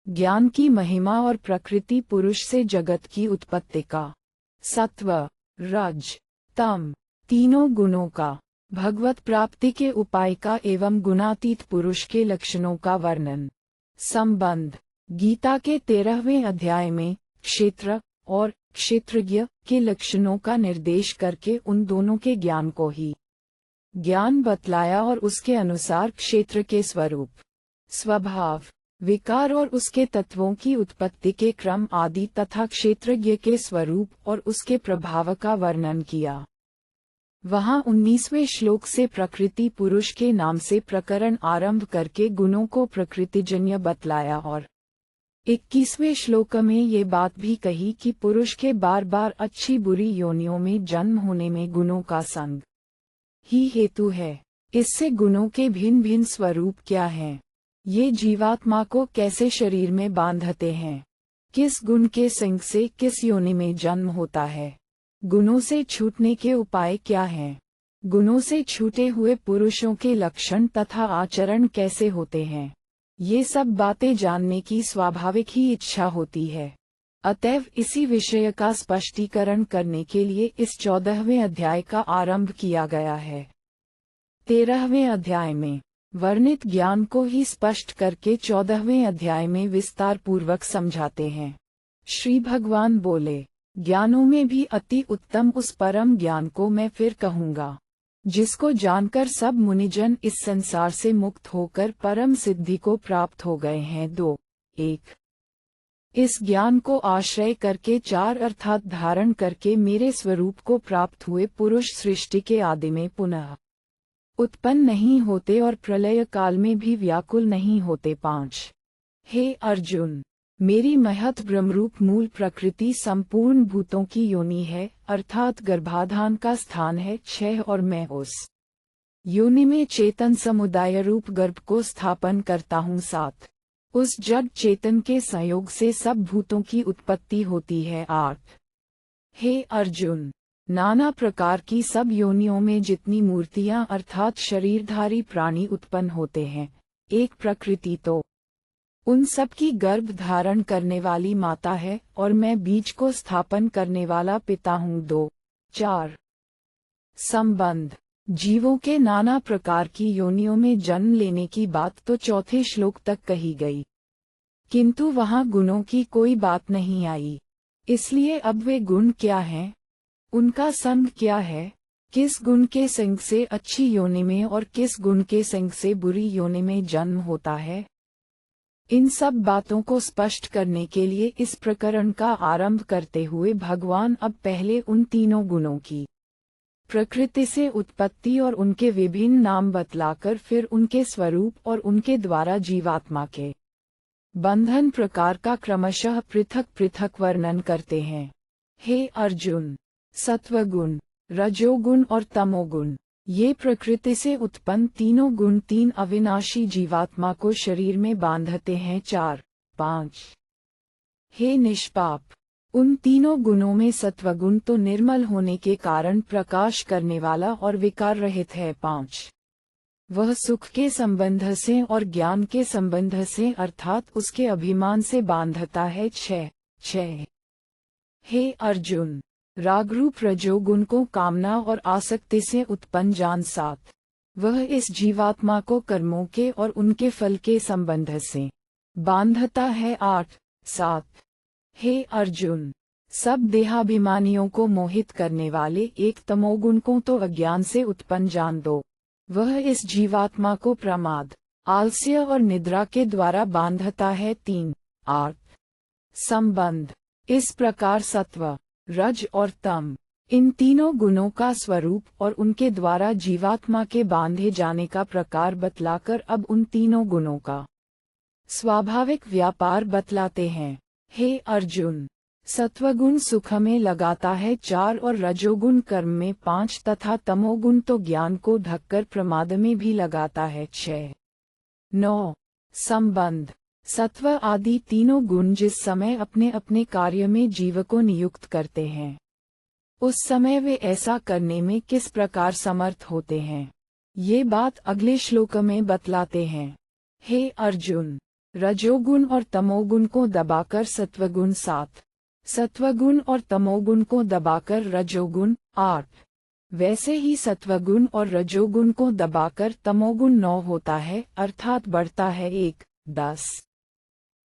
ज्ञान की महिमा और प्रकृति पुरुष से जगत की उत्पत्ति का, सत्व, रज, तम, तीनों गुणों का, भगवत प्राप्ति के उपाय का एवं गुणातीत पुरुष के लक्षणों का वर्णन। संबंध। गीता के 13वें अध्याय में क्षेत्र और क्षेत्रज्ञ के लक्षणों का निर्देश करके उन दोनों के ज्ञान को ही ज्ञान बतलाया और उसके अनुसार क्षेत्र के स्वरूप, स्वभाव, विकार और उसके तत्वों की उत्पत्ति के क्रम आदि तथा क्षेत्रज्ञ के स्वरूप और उसके प्रभाव का वर्णन किया। वहाँ 19वें श्लोक से प्रकृति पुरुष के नाम से प्रकरण आरंभ करके गुणों को प्रकृतिजन्य बतलाया और 21वें श्लोक में ये बात भी कही कि पुरुष के बार बार अच्छी बुरी योनियों में जन्म होने में गुणों का संग ही हेतु है। इससे गुणों के भिन्न भिन्न स्वरूप क्या हैं? ये जीवात्मा को कैसे शरीर में बांधते हैं? किस गुण के संग से किस योनि में जन्म होता है? गुणों से छूटने के उपाय क्या हैं? गुणों से छूटे हुए पुरुषों के लक्षण तथा आचरण कैसे होते हैं? ये सब बातें जानने की स्वाभाविक ही इच्छा होती है। अतएव इसी विषय का स्पष्टीकरण करने के लिए इस 14वें अध्याय का आरंभ किया गया है। 13वें अध्याय में वर्णित ज्ञान को ही स्पष्ट करके 14वें अध्याय में विस्तार पूर्वक समझाते हैं। श्री भगवान बोले, ज्ञानों में भी अति उत्तम उस परम ज्ञान को मैं फिर कहूँगा, जिसको जानकर सब मुनिजन इस संसार से मुक्त होकर परम सिद्धि को प्राप्त हो गए हैं। 2:1 इस ज्ञान को आश्रय करके 4 अर्थात धारण करके मेरे स्वरूप को प्राप्त हुए पुरुष सृष्टि के आदि में पुनः उत्पन्न नहीं होते और प्रलय काल में भी व्याकुल नहीं होते। 5 हे अर्जुन, मेरी महत ब्रह्मरूप मूल प्रकृति संपूर्ण भूतों की योनि है, अर्थात गर्भाधान का स्थान है। 6 और मैं उस योनि में चेतन समुदाय रूप गर्भ को स्थापन करता हूँ। 7 उस जड़ चेतन के संयोग से सब भूतों की उत्पत्ति होती है। 8 हे अर्जुन, नाना प्रकार की सब योनियों में जितनी मूर्तियां अर्थात शरीरधारी प्राणी उत्पन्न होते हैं, एक प्रकृति तो उन सब की गर्भ धारण करने वाली माता है और मैं बीज को स्थापन करने वाला पिता हूँ। 2:4 संबंध। जीवों के नाना प्रकार की योनियों में जन्म लेने की बात तो 4थे श्लोक तक कही गई, किंतु वहाँ गुणों की कोई बात नहीं आई। इसलिए अब वे गुण क्या हैं, उनका संग क्या है, किस गुण के संग से अच्छी योनि में और किस गुण के संग से बुरी योनि में जन्म होता है, इन सब बातों को स्पष्ट करने के लिए इस प्रकरण का आरंभ करते हुए भगवान अब पहले उन तीनों गुणों की प्रकृति से उत्पत्ति और उनके विभिन्न नाम बतलाकर फिर उनके स्वरूप और उनके द्वारा जीवात्मा के बंधन प्रकार का क्रमशः पृथक पृथक वर्णन करते हैं। हे अर्जुन, सत्वगुण, रजोगुण और तमोगुण, ये प्रकृति से उत्पन्न तीनों गुण 3 अविनाशी जीवात्मा को शरीर में बांधते हैं। 4-5 हे निष्पाप, उन तीनों गुणों में सत्वगुण तो निर्मल होने के कारण प्रकाश करने वाला और विकार रहित है। 5 वह सुख के संबंध से और ज्ञान के संबंध से अर्थात उसके अभिमान से बांधता है। 6 हे अर्जुन, रागरूप रजोगुण को कामना और आसक्ति से उत्पन्न जान। 7 वह इस जीवात्मा को कर्मों के और उनके फल के संबंध से बांधता है। 8-7 हे अर्जुन, सब देहाभिमानियों को मोहित करने वाले एक तमोगुण को तो अज्ञान से उत्पन्न जान दो, वह इस जीवात्मा को प्रमाद, आलस्य और निद्रा के द्वारा बांधता है। 3-8 संबंध। इस प्रकार सत्व, रज और तम, इन तीनों गुणों का स्वरूप और उनके द्वारा जीवात्मा के बांधे जाने का प्रकार बतलाकर अब उन तीनों गुणों का स्वाभाविक व्यापार बतलाते हैं। हे अर्जुन, सत्वगुण सुख में लगाता है 4 और रजोगुण कर्म में 5 तथा तमोगुण तो ज्ञान को ढककर प्रमाद में भी लगाता है। 6-9 संबंध। सत्व आदि तीनों गुण जिस समय अपने अपने कार्य में जीव को नियुक्त करते हैं, उस समय वे ऐसा करने में किस प्रकार समर्थ होते हैं, ये बात अगले श्लोक में बतलाते हैं। हे अर्जुन, रजोगुण और तमोगुण को दबाकर सत्वगुण 7, सत्वगुण और तमोगुण को दबाकर रजोगुण 8, वैसे ही सत्वगुण और रजोगुण को दबाकर तमोगुण 9 होता है, अर्थात बढ़ता है 1, 10।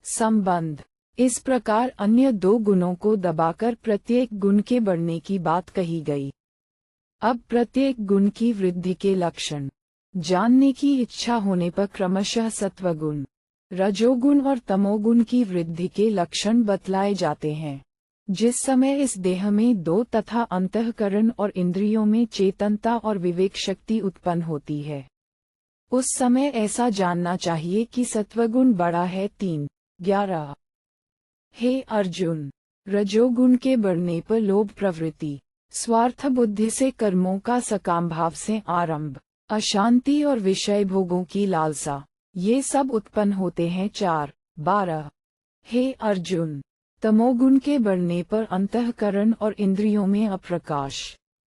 संबंध। इस प्रकार अन्य 2 गुणों को दबाकर प्रत्येक गुण के बढ़ने की बात कही गई। अब प्रत्येक गुण की वृद्धि के लक्षण जानने की इच्छा होने पर क्रमशः सत्वगुण, रजोगुण और तमोगुण की वृद्धि के लक्षण बतलाए जाते हैं। जिस समय इस देह में 2 तथा अंतःकरण और इंद्रियों में चेतनता और विवेक शक्ति उत्पन्न होती है, उस समय ऐसा जानना चाहिए कि सत्वगुण बड़ा है। 3, 11। हे अर्जुन, रजोगुण के बढ़ने पर लोभ प्रवृत्ति, स्वार्थ बुद्धि से कर्मों का सकाम भाव से आरंभ, अशांति और विषय भोगों की लालसा, ये सब उत्पन्न होते हैं। 4, 12। हे अर्जुन, तमोगुण के बढ़ने पर अंतःकरण और इंद्रियों में अप्रकाश,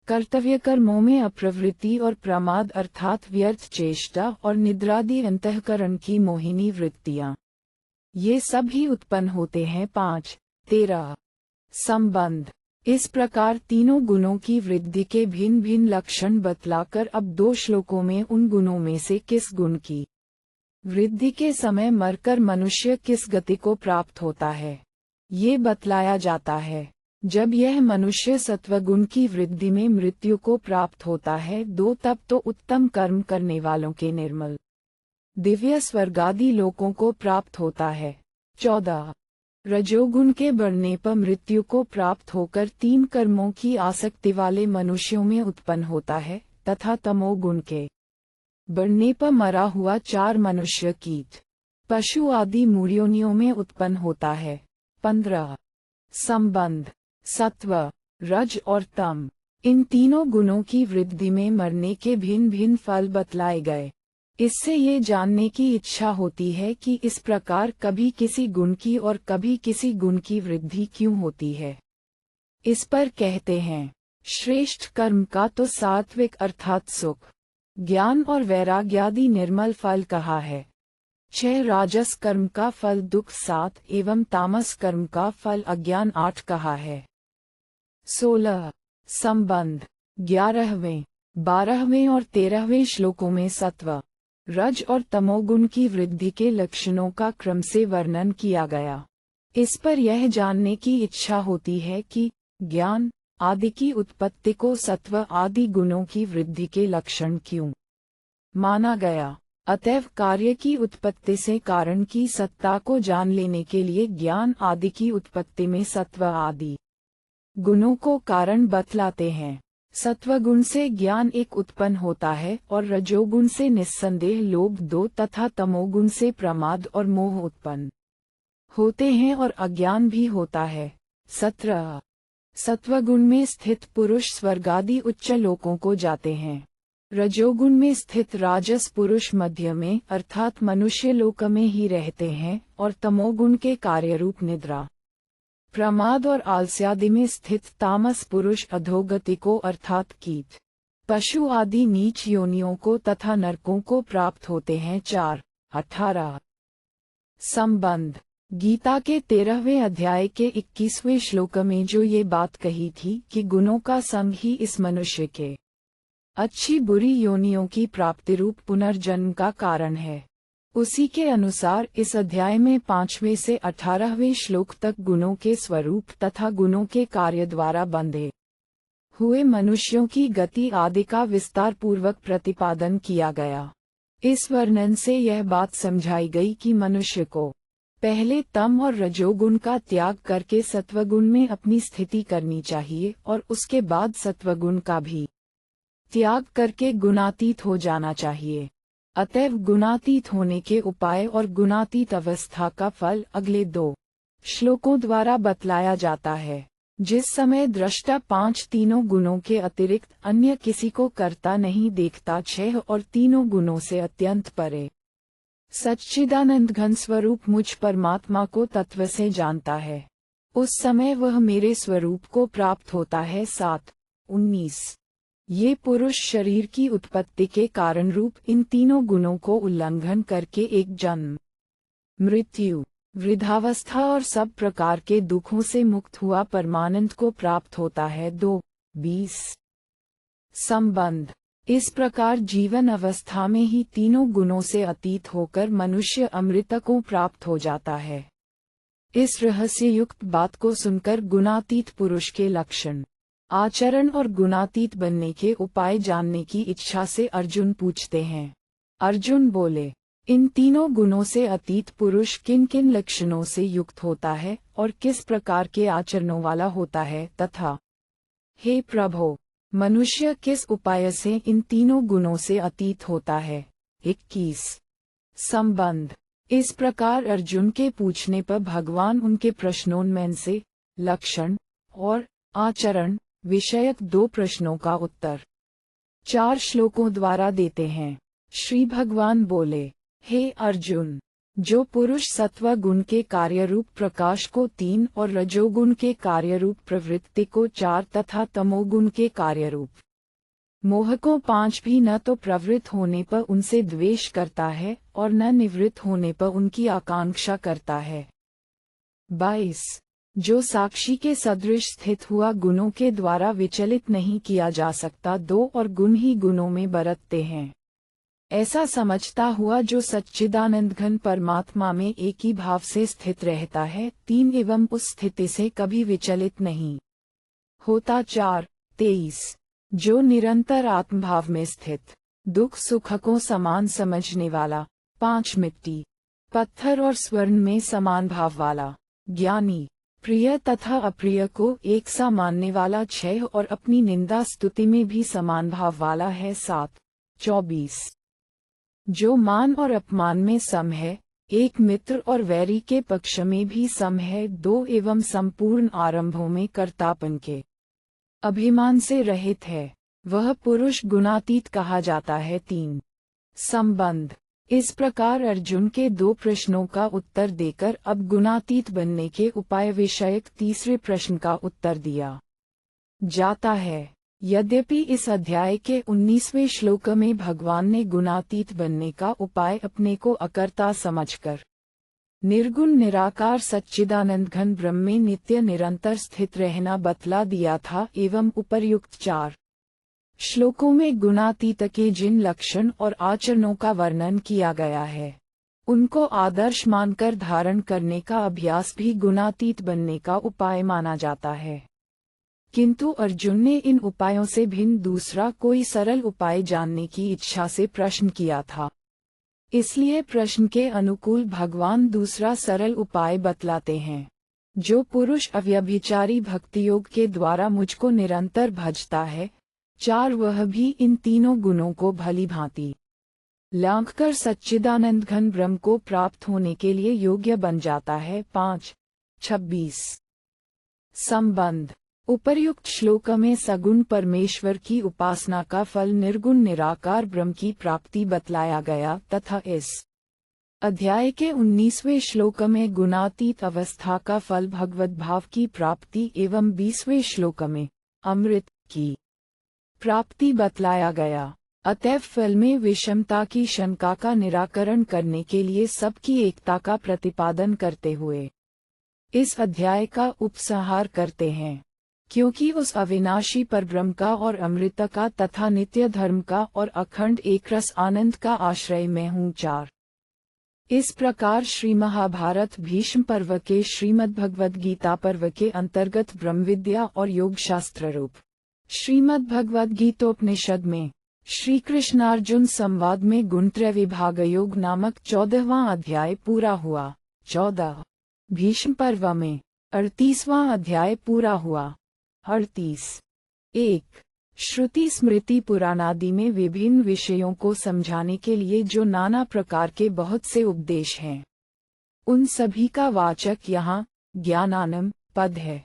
कर्तव्य कर्मों में अप्रवृत्ति और प्रमाद अर्थात व्यर्थ चेष्टा और निद्रादि अंतःकरण की मोहिनी वृत्तियां, ये सब ही उत्पन्न होते हैं। 5, 13। संबंध। इस प्रकार तीनों गुणों की वृद्धि के भिन्न भिन्न लक्षण बतलाकर अब 2 श्लोकों में उन गुणों में से किस गुण की वृद्धि के समय मरकर मनुष्य किस गति को प्राप्त होता है, ये बतलाया जाता है। जब यह मनुष्य सत्वगुण की वृद्धि में मृत्यु को प्राप्त होता है, 2 तब तो उत्तम कर्म करने वालों के निर्मल दिव्य स्वर्गादि लोकों को प्राप्त होता है। 14। रजोगुण के बढ़ने पर मृत्यु को प्राप्त होकर 3 कर्मों की आसक्ति वाले मनुष्यों में उत्पन्न होता है, तथा तमोगुण के बढ़ने पर मरा हुआ 4 मनुष्य कीट, पशु आदि मूढ़योनियों में उत्पन्न होता है। 15। संबंध। सत्व, रज और तम, इन तीनों गुणों की वृद्धि में मरने के भिन्न भिन्न फल बतलाए गए। इससे ये जानने की इच्छा होती है कि इस प्रकार कभी किसी गुण की और कभी किसी गुण की वृद्धि क्यों होती है। इस पर कहते हैं, श्रेष्ठ कर्म का तो सात्विक अर्थात सुख, ज्ञान और वैराग्यादि निर्मल फल कहा है। 6 राजस कर्म का फल दुख 7 एवं तामस कर्म का फल अज्ञान 8 कहा है। 16। संबंध। 11वें, 12वें और 13वें श्लोकों में सत्व, रज और तमोगुण की वृद्धि के लक्षणों का क्रम से वर्णन किया गया। इस पर यह जानने की इच्छा होती है कि ज्ञान आदि की उत्पत्ति को सत्व आदि गुणों की वृद्धि के लक्षण क्यों माना गया। अतएव कार्य की उत्पत्ति से कारण की सत्ता को जान लेने के लिए ज्ञान आदि की उत्पत्ति में सत्व आदि गुणों को कारण बतलाते हैं। सत्वगुण से ज्ञान एक उत्पन्न होता है और रजोगुण से निस्संदेह लोभ 2 तथा तमोगुण से प्रमाद और मोह उत्पन्न होते हैं और अज्ञान भी होता है। 17। सत्वगुण में स्थित पुरुष स्वर्गादि उच्च लोकों को जाते हैं। रजोगुण में स्थित राजस पुरुष मध्य में अर्थात मनुष्य लोक में ही रहते हैं और तमोगुण के कार्यरूप निद्रा, प्रमाद और आलस्यादि में स्थित तामस पुरुष अधोगति को अर्थात कीट, पशु आदि नीच योनियों को तथा नरकों को प्राप्त होते हैं। 4, 18। संबंध। गीता के 13वें अध्याय के 21वें श्लोक में जो ये बात कही थी कि गुणों का संग ही इस मनुष्य के अच्छी बुरी योनियों की प्राप्ति रूप पुनर्जन्म का कारण है, उसी के अनुसार इस अध्याय में 5वें से 18वें श्लोक तक गुणों के स्वरूप तथा गुणों के कार्य द्वारा बंधे हुए मनुष्यों की गति आदि का विस्तार पूर्वक प्रतिपादन किया गया। इस वर्णन से यह बात समझाई गई कि मनुष्य को पहले तम और रजोगुण का त्याग करके सत्वगुण में अपनी स्थिति करनी चाहिए और उसके बाद सत्वगुण का भी त्याग करके गुणातीत हो जाना चाहिए। अतएव गुणातीत होने के उपाय और गुणातीत अवस्था का फल अगले 2 श्लोकों द्वारा बतलाया जाता है। जिस समय दृष्टा 5 तीनों गुणों के अतिरिक्त अन्य किसी को करता नहीं देखता, 6 और तीनों गुणों से अत्यंत परे सच्चिदानंद घन स्वरूप मुझ परमात्मा को तत्व से जानता है, उस समय वह मेरे स्वरूप को प्राप्त होता है। 7, 19। ये पुरुष शरीर की उत्पत्ति के कारण रूप इन तीनों गुणों को उल्लंघन करके एक जन्म मृत्यु, वृद्धावस्था और सब प्रकार के दुखों से मुक्त हुआ परमानंद को प्राप्त होता है। 2:20 संबंध। इस प्रकार जीवन अवस्था में ही तीनों गुणों से अतीत होकर मनुष्य अमृत को प्राप्त हो जाता है। इस रहस्ययुक्त बात को सुनकर गुणातीत पुरुष के लक्षण, आचरण और गुणातीत बनने के उपाय जानने की इच्छा से अर्जुन पूछते हैं। अर्जुन बोले, इन तीनों गुणों से अतीत पुरुष किन किन लक्षणों से युक्त होता है और किस प्रकार के आचरणों वाला होता है, तथा हे प्रभो, मनुष्य किस उपाय से इन तीनों गुणों से अतीत होता है। 21 संबंध। इस प्रकार अर्जुन के पूछने पर भगवान उनके प्रश्नोन्मेन से लक्षण और आचरण विषयक 2 प्रश्नों का उत्तर 4 श्लोकों द्वारा देते हैं। श्री भगवान बोले, हे अर्जुन, जो पुरुष सत्व गुण के कार्यरूप प्रकाश को 3 और रजोगुण के कार्यरूप प्रवृत्ति को 4 तथा तमोगुण के कार्यरूप मोह को 5 भी न तो प्रवृत्त होने पर उनसे द्वेष करता है और न निवृत्त होने पर उनकी आकांक्षा करता है। 22 जो साक्षी के सदृश स्थित हुआ गुणों के द्वारा विचलित नहीं किया जा सकता, 2 और गुण ही गुणों में बरतते हैं, ऐसा समझता हुआ जो सच्चिदानंद घन परमात्मा में एक ही भाव से स्थित रहता है, 3 एवं उस स्थिति से कभी विचलित नहीं होता। 4:23 जो निरंतर आत्मभाव में स्थित, दुख सुख को समान समझने वाला, 5 मिट्टी पत्थर और स्वर्ण में समान भाव वाला, ज्ञानी, प्रिय तथा अप्रिय को एक सा मानने वाला, 6 और अपनी निंदा स्तुति में भी समान भाव वाला है। 7:24 जो मान और अपमान में सम है, एक मित्र और वैरी के पक्ष में भी सम है, 2 एवं संपूर्ण आरंभों में कर्तापन के अभिमान से रहित है, वह पुरुष गुणातीत कहा जाता है। 3 संबंध। इस प्रकार अर्जुन के 2 प्रश्नों का उत्तर देकर अब गुणातीत बनने के उपाय विषयक तीसरे प्रश्न का उत्तर दिया जाता है। यद्यपि इस अध्याय के 19वें श्लोक में भगवान ने गुणातीत बनने का उपाय अपने को अकर्ता समझकर निर्गुण निराकार सच्चिदानंद घन ब्रह्म में नित्य निरंतर स्थित रहना बतला दिया था, एवं उपर्युक्त 4 श्लोकों में गुणातीत के जिन लक्षण और आचरणों का वर्णन किया गया है, उनको आदर्श मानकर धारण करने का अभ्यास भी गुणातीत बनने का उपाय माना जाता है। किंतु अर्जुन ने इन उपायों से भिन्न दूसरा कोई सरल उपाय जानने की इच्छा से प्रश्न किया था, इसलिए प्रश्न के अनुकूल भगवान दूसरा सरल उपाय बतलाते हैं। जो पुरुष अव्यभिचारी भक्ति योग के द्वारा मुझको निरंतर भजता है, 4 वह भी इन तीनों गुणों को भली भांति लांघकर सच्चिदानंद घन ब्रह्म को प्राप्त होने के लिए योग्य बन जाता है। 5:26 संबंध। उपर्युक्त श्लोक में सगुण परमेश्वर की उपासना का फल निर्गुण निराकार ब्रह्म की प्राप्ति बतलाया गया तथा इस अध्याय के 19वें श्लोक में गुणातीत अवस्था का फल भगवत भाव की प्राप्ति एवं 20वें श्लोक में अमृत की प्राप्ति बतलाया गया। अतएव फल में विषमता की शंका का निराकरण करने के लिए सबकी एकता का प्रतिपादन करते हुए इस अध्याय का उपसंहार करते हैं। क्योंकि उस अविनाशी परब्रह्म का और अमृत का तथा नित्य धर्म का और अखंड एकरस आनंद का आश्रय मैं हूँ। 4 इस प्रकार श्री महाभारत भीष्म पर्व के श्रीमद् भगवद गीता पर्व के अंतर्गत ब्रह्म विद्या और योग शास्त्र रूप श्रीमद् भगवद गीतोपनिषद में श्री कृष्णार्जुन संवाद में गुणत्रय विभाग योग नामक 14वां अध्याय पूरा हुआ। 14 भीष्म पर्व में 38वां अध्याय पूरा हुआ। 38 श्रुति स्मृति पुराणादि में विभिन्न विषयों को समझाने के लिए जो नाना प्रकार के बहुत से उपदेश हैं, उन सभी का वाचक यहाँ ज्ञानानम पद है।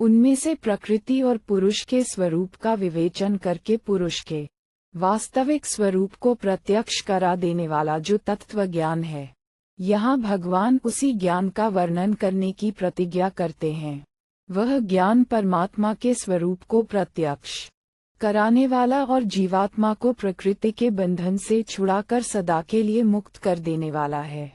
उनमें से प्रकृति और पुरुष के स्वरूप का विवेचन करके पुरुष के वास्तविक स्वरूप को प्रत्यक्ष करा देने वाला जो तत्व ज्ञान है, यहाँ भगवान उसी ज्ञान का वर्णन करने की प्रतिज्ञा करते हैं। वह ज्ञान परमात्मा के स्वरूप को प्रत्यक्ष कराने वाला और जीवात्मा को प्रकृति के बंधन से छुड़ाकर सदा के लिए मुक्त कर देने वाला है।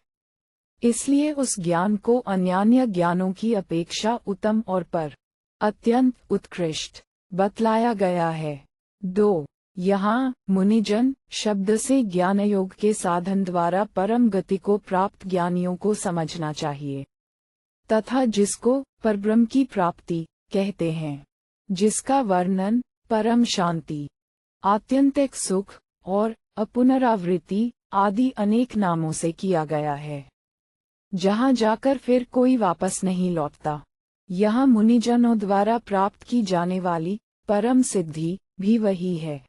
इसलिए उस ज्ञान को अन्यान्य ज्ञानों की अपेक्षा उत्तम और पर अत्यंत उत्कृष्ट बतलाया गया है। 2. यहाँ मुनिजन शब्द से ज्ञान योग के साधन द्वारा परम गति को प्राप्त ज्ञानियों को समझना चाहिए, तथा जिसको परब्रह्म की प्राप्ति कहते हैं, जिसका वर्णन परम शांति, आत्यंतिक सुख और अपुनरावृत्ति आदि अनेक नामों से किया गया है, जहाँ जाकर फिर कोई वापस नहीं लौटता। यह मुनिजनों द्वारा प्राप्त की जाने वाली परम सिद्धि भी वही है।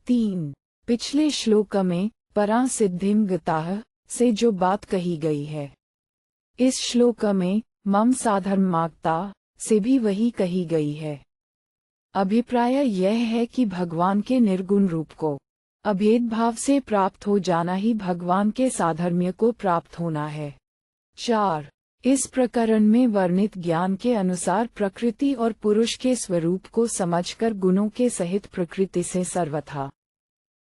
3. पिछले श्लोक में परा सिद्धिम गताः से जो बात कही गई है, इस श्लोक में मम साधर्मागता से भी वही कही गई है। अभिप्राय यह है कि भगवान के निर्गुण रूप को अभेद भाव से प्राप्त हो जाना ही भगवान के साधर्म्य को प्राप्त होना है। 4. इस प्रकरण में वर्णित ज्ञान के अनुसार प्रकृति और पुरुष के स्वरूप को समझकर गुणों के सहित प्रकृति से सर्वथा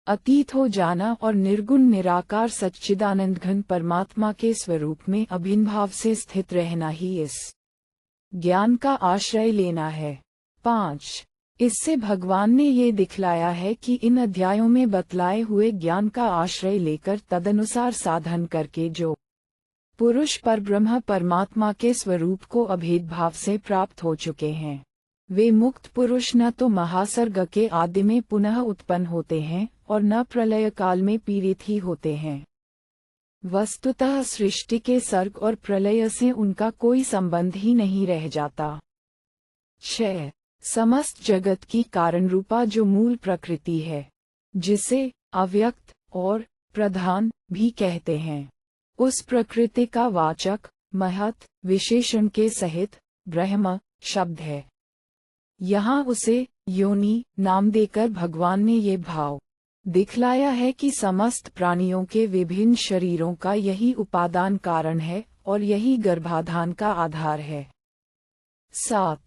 अतीत हो जाना और निर्गुण निराकार सच्चिदानंद घन परमात्मा के स्वरूप में अभिन्न भाव से स्थित रहना ही इस ज्ञान का आश्रय लेना है। 5. इससे भगवान ने ये दिखलाया है कि इन अध्यायों में बतलाए हुए ज्ञान का आश्रय लेकर तदनुसार साधन करके जो पुरुष परब्रह्म परमात्मा के स्वरूप को अभेद भाव से प्राप्त हो चुके हैं, वे मुक्त पुरुष न तो महासर्ग के आदि में पुनः उत्पन्न होते हैं और न प्रलय काल में पीड़ित ही होते हैं। वस्तुतः सृष्टि के सर्ग और प्रलय से उनका कोई संबंध ही नहीं रह जाता। 6. समस्त जगत की कारण रूपा जो मूल प्रकृति है, जिसे अव्यक्त और प्रधान भी कहते हैं, उस प्रकृति का वाचक महत् विशेषण के सहित ब्रह्म शब्द है। यहाँ उसे योनि नाम देकर भगवान ने ये भाव दिखलाया है कि समस्त प्राणियों के विभिन्न शरीरों का यही उपादान कारण है और यही गर्भाधान का आधार है। 7.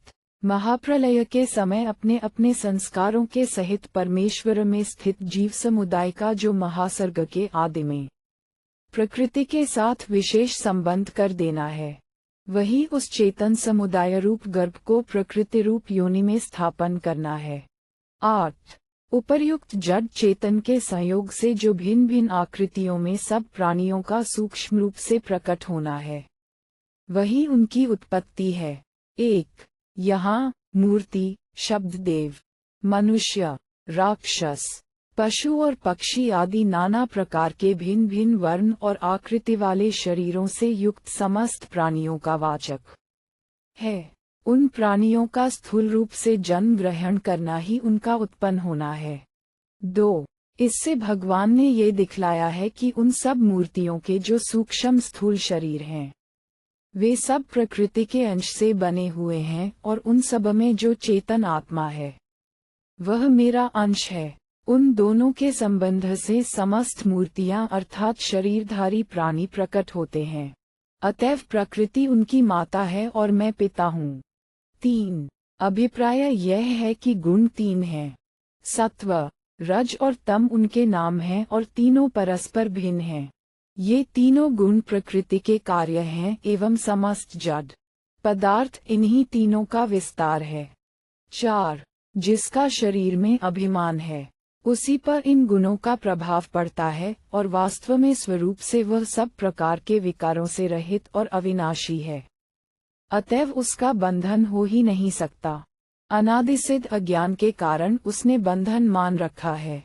महाप्रलय के समय अपने अपने संस्कारों के सहित परमेश्वर में स्थित जीव समुदाय का जो महासर्ग के आदि में प्रकृति के साथ विशेष संबंध कर देना है, वही उस चेतन समुदाय रूप गर्भ को प्रकृति रूप योनि में स्थापन करना है। 8. उपर्युक्त जड़ चेतन के संयोग से जो भिन्न भिन्न आकृतियों में सब प्राणियों का सूक्ष्म रूप से प्रकट होना है, वही उनकी उत्पत्ति है। 1. यहाँ मूर्ति शब्द देव, मनुष्य, राक्षस, पशु और पक्षी आदि नाना प्रकार के भिन्न भिन्न वर्ण और आकृति वाले शरीरों से युक्त समस्त प्राणियों का वाचक है। उन प्राणियों का स्थूल रूप से जन्म ग्रहण करना ही उनका उत्पन्न होना है। 2. इससे भगवान ने ये दिखलाया है कि उन सब मूर्तियों के जो सूक्ष्म स्थूल शरीर हैं, वे सब प्रकृति के अंश से बने हुए हैं और उन सब में जो चेतन आत्मा है, वह मेरा अंश है। उन दोनों के संबंध से समस्त मूर्तियां अर्थात शरीरधारी प्राणी प्रकट होते हैं, अतएव प्रकृति उनकी माता है और मैं पिता हूँ। 3. अभिप्राय यह है कि गुण 3 हैं, सत्व, रज और तम उनके नाम हैं और तीनों परस्पर भिन्न हैं। ये तीनों गुण प्रकृति के कार्य हैं एवं समस्त जड़ पदार्थ इन्हीं तीनों का विस्तार है। 4. जिसका शरीर में अभिमान है, उसी पर इन गुणों का प्रभाव पड़ता है और वास्तव में स्वरूप से वह सब प्रकार के विकारों से रहित और अविनाशी है, अतएव उसका बंधन हो ही नहीं सकता। अनादिसिद्ध अज्ञान के कारण उसने बंधन मान रखा है।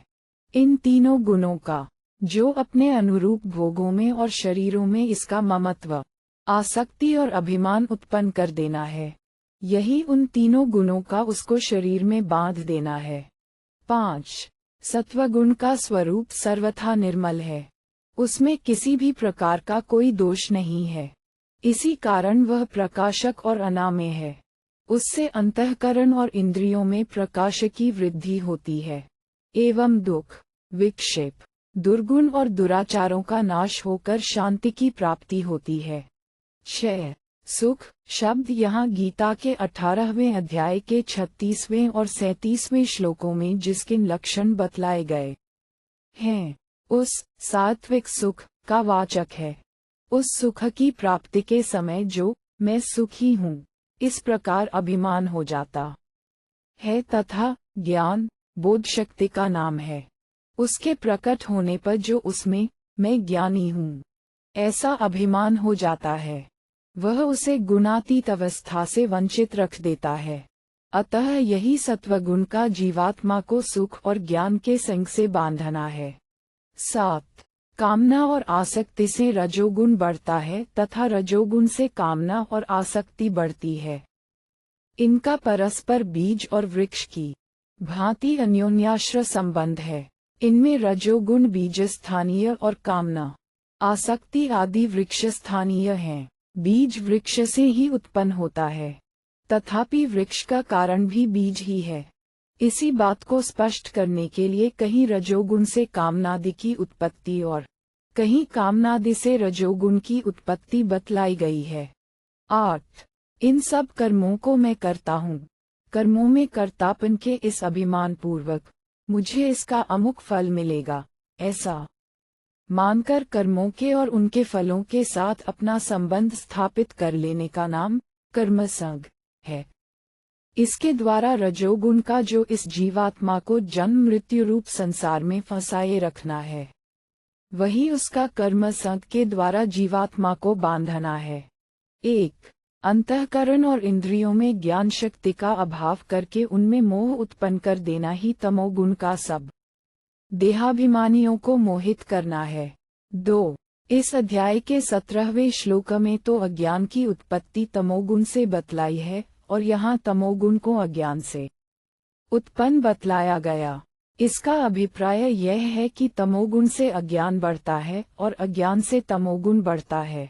इन तीनों गुणों का जो अपने अनुरूप भोगों में और शरीरों में इसका ममत्व, आसक्ति और अभिमान उत्पन्न कर देना है, यही उन तीनों गुणों का उसको शरीर में बांध देना है। 5. सत्वगुण का स्वरूप सर्वथा निर्मल है, उसमें किसी भी प्रकार का कोई दोष नहीं है, इसी कारण वह प्रकाशक और अनामय है। उससे अंतःकरण और इंद्रियों में प्रकाश की वृद्धि होती है एवं दुख, विक्षेप, दुर्गुण और दुराचारों का नाश होकर शांति की प्राप्ति होती है। 6. सुख शब्द यहाँ गीता के 18वें अध्याय के 36वें और 37वें श्लोकों में जिसके लक्षण बतलाए गए हैं, उस सात्विक सुख का वाचक है। उस सुख की प्राप्ति के समय जो मैं सुखी हूँ, इस प्रकार अभिमान हो जाता है तथा ज्ञान बोध शक्ति का नाम है। उसके प्रकट होने पर जो उसमें मैं ज्ञानी हूँ ऐसा अभिमान हो जाता है, वह उसे गुणातीत अवस्था से वंचित रख देता है। अतः यही सत्वगुण का जीवात्मा को सुख और ज्ञान के संग से बांधना है। 7. कामना और आसक्ति से रजोगुण बढ़ता है तथा रजोगुण से कामना और आसक्ति बढ़ती है। इनका परस्पर बीज और वृक्ष की भांति अन्योन्याश्रय संबंध है। इनमें रजोगुण बीज स्थानीय और कामना आसक्ति आदि वृक्ष स्थानीय हैं। बीज वृक्ष से ही उत्पन्न होता है, तथापि वृक्ष का कारण भी बीज ही है। इसी बात को स्पष्ट करने के लिए कहीं रजोगुण से कामनादि की उत्पत्ति और कहीं कामनादि से रजोगुण की उत्पत्ति बतलाई गई है। 8. इन सब कर्मों को मैं करता हूँ। कर्मों में कर्तापन के इस अभिमान पूर्वक मुझे इसका अमुक फल मिलेगा, ऐसा मानकर कर्मों के और उनके फलों के साथ अपना संबंध स्थापित कर लेने का नाम कर्मसंग है। इसके द्वारा रजोगुण का जो इस जीवात्मा को जन्म मृत्यु रूप संसार में फंसाए रखना है, वही उसका कर्मसंग के द्वारा जीवात्मा को बांधना है। 1. अंतःकरण और इंद्रियों में ज्ञान शक्ति का अभाव करके उनमें मोह उत्पन्न कर देना ही तमोगुण का सब देहाभिमानियों को मोहित करना है। 2. इस अध्याय के 17वें श्लोक में तो अज्ञान की उत्पत्ति तमोगुण से बतलाई है और यहाँ तमोगुण को अज्ञान से उत्पन्न बतलाया गया। इसका अभिप्राय यह है कि तमोगुण से अज्ञान बढ़ता है और अज्ञान से तमोगुण बढ़ता है।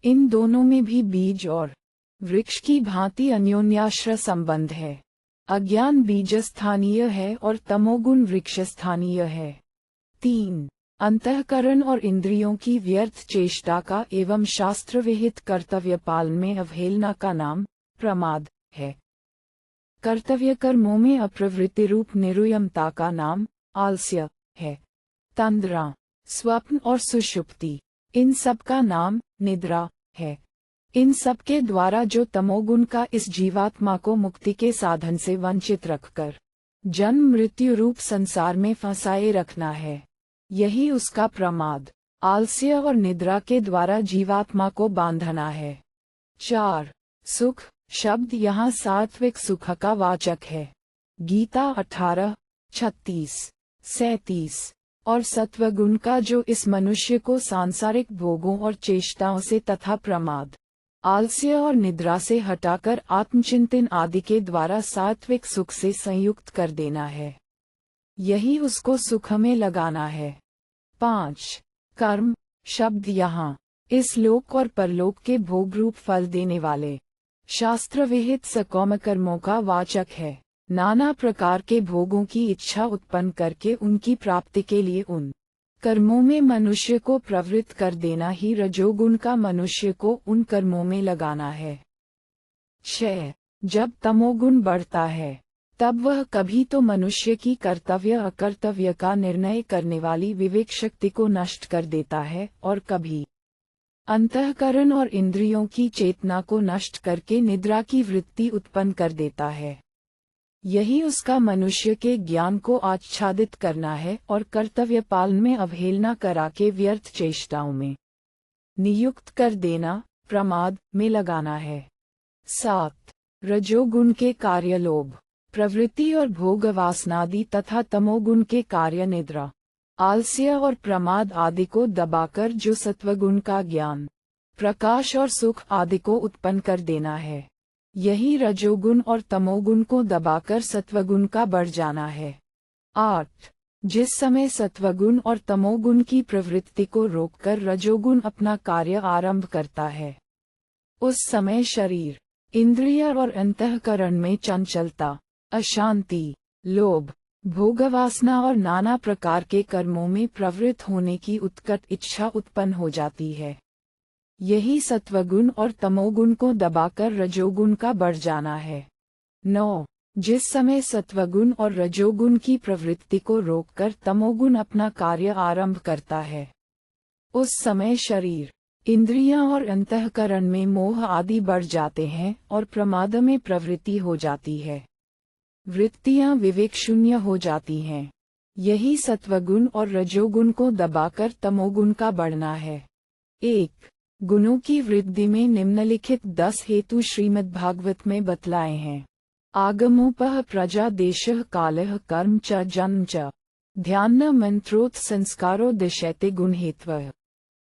इन दोनों में भी बीज और वृक्ष की भांति अन्योन्याश्रय संबंध है। अज्ञान बीज स्थानीय है और तमोगुण वृक्ष स्थानीय है। 3. अंतःकरण और इंद्रियों की व्यर्थ चेष्टा का एवं शास्त्र विहित कर्तव्य पालन में अवहेलना का नाम प्रमाद है। कर्तव्य कर्मों में अप्रवृत्ति रूप निरुयमता का नाम आलस्य है। तंद्रा, स्वप्न और सुषुप्ति, इन सब का नाम निद्रा है। इन सब के द्वारा जो तमोगुण का इस जीवात्मा को मुक्ति के साधन से वंचित रखकर जन्म मृत्यु रूप संसार में फंसाए रखना है, यही उसका प्रमाद आलस्य और निद्रा के द्वारा जीवात्मा को बांधना है। 4. सुख शब्द यहाँ सात्विक सुख का वाचक है। गीता 18:36, 37 और सत्वगुण का जो इस मनुष्य को सांसारिक भोगों और चेष्टाओं से तथा प्रमाद आलस्य और निद्रा से हटाकर आत्मचिंतन आदि के द्वारा सात्विक सुख से संयुक्त कर देना है, यही उसको सुख में लगाना है। 5. कर्म शब्द यहाँ इस लोक और परलोक के भोग रूप फल देने वाले शास्त्र विहित सकौम कर्मों का वाचक है। नाना प्रकार के भोगों की इच्छा उत्पन्न करके उनकी प्राप्ति के लिए उन कर्मों में मनुष्य को प्रवृत्त कर देना ही रजोगुण का मनुष्य को उन कर्मों में लगाना है। 6. जब तमोगुण बढ़ता है तब वह कभी तो मनुष्य की कर्तव्य अकर्तव्य का निर्णय करने वाली विवेक शक्ति को नष्ट कर देता है और कभी अंतःकरण और इंद्रियों की चेतना को नष्ट करके निद्रा की वृत्ति उत्पन्न कर देता है। यही उसका मनुष्य के ज्ञान को आच्छादित करना है और कर्तव्य पालन में अवहेलना करा के व्यर्थ चेष्टाओं में नियुक्त कर देना प्रमाद में लगाना है। 7. रजोगुण के कार्य लोभ प्रवृत्ति और भोग वासनादि तथा तमोगुण के कार्य निद्रा आलस्य और प्रमाद आदि को दबाकर जो सत्वगुण का ज्ञान प्रकाश और सुख आदि को उत्पन्न कर देना है, यही रजोगुण और तमोगुण को दबाकर सत्वगुण का बढ़ जाना है। 8. जिस समय सत्वगुण और तमोगुण की प्रवृत्ति को रोककर रजोगुण अपना कार्य आरंभ करता है, उस समय शरीर इंद्रिय और अंतःकरण में चंचलता अशांति लोभ भोगवासना और नाना प्रकार के कर्मों में प्रवृत्त होने की उत्कट इच्छा उत्पन्न हो जाती है। यही सत्वगुण और तमोगुण को दबाकर रजोगुण का बढ़ जाना है। 9. जिस समय सत्वगुण और रजोगुण की प्रवृत्ति को रोककर तमोगुण अपना कार्य आरंभ करता है, उस समय शरीर इंद्रियां और अंतःकरण में मोह आदि बढ़ जाते हैं और प्रमाद में प्रवृत्ति हो जाती है। वृत्तियां विवेक शून्य हो जाती हैं। यही सत्वगुण और रजोगुण को दबाकर तमोगुण का बढ़ना है। 1. गुणों की वृद्धि में निम्नलिखित 10 हेतु श्रीमद् भागवत में बतलाए हैं। आगमोपह प्रजा देशः कालः कर्म च जन्म च ध्यान मंत्रोत संस्कारो दिशैते गुण हेत्वः।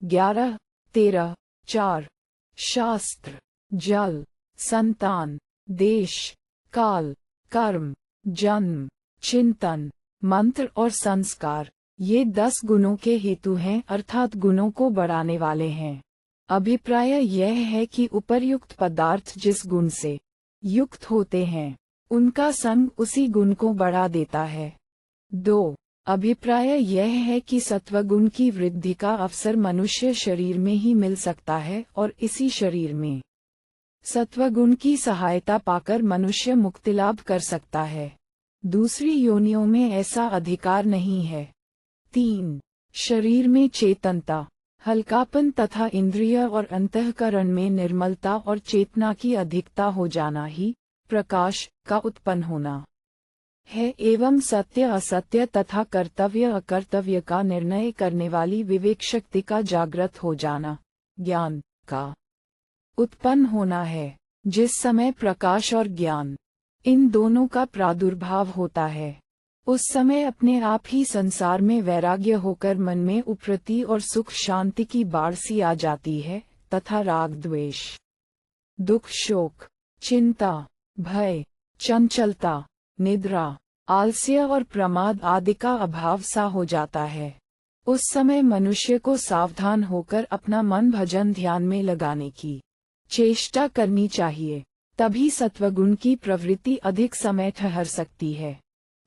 11, 13, 4 शास्त्र, जल, संतान, देश, काल, कर्म, जन्म, चिंतन, मंत्र और संस्कार, ये 10 गुणों के हेतु हैं, अर्थात गुणों को बढ़ाने वाले हैं। अभिप्राय यह है कि उपर्युक्त पदार्थ जिस गुण से युक्त होते हैं उनका संग उसी गुण को बढ़ा देता है। 2. अभिप्राय यह है कि सत्वगुण की वृद्धि का अवसर मनुष्य शरीर में ही मिल सकता है और इसी शरीर में सत्वगुण की सहायता पाकर मनुष्य मुक्ति लाभ कर सकता है। दूसरी योनियों में ऐसा अधिकार नहीं है। 3. शरीर में चेतनता, हल्कापन तथा इंद्रिय और अंतःकरण में निर्मलता और चेतना की अधिकता हो जाना ही प्रकाश का उत्पन्न होना है एवं सत्य असत्य तथा कर्तव्य अकर्तव्य का निर्णय करने वाली विवेक शक्ति का जागृत हो जाना ज्ञान का उत्पन्न होना है। जिस समय प्रकाश और ज्ञान इन दोनों का प्रादुर्भाव होता है उस समय अपने आप ही संसार में वैराग्य होकर मन में उपरति और सुख शांति की बाढ़ सी आ जाती है तथा राग द्वेष, दुख शोक, चिंता, भय, चंचलता, निद्रा, आलस्य और प्रमाद आदि का अभाव सा हो जाता है। उस समय मनुष्य को सावधान होकर अपना मन भजन ध्यान में लगाने की चेष्टा करनी चाहिए, तभी सत्वगुण की प्रवृत्ति अधिक समय ठहर सकती है।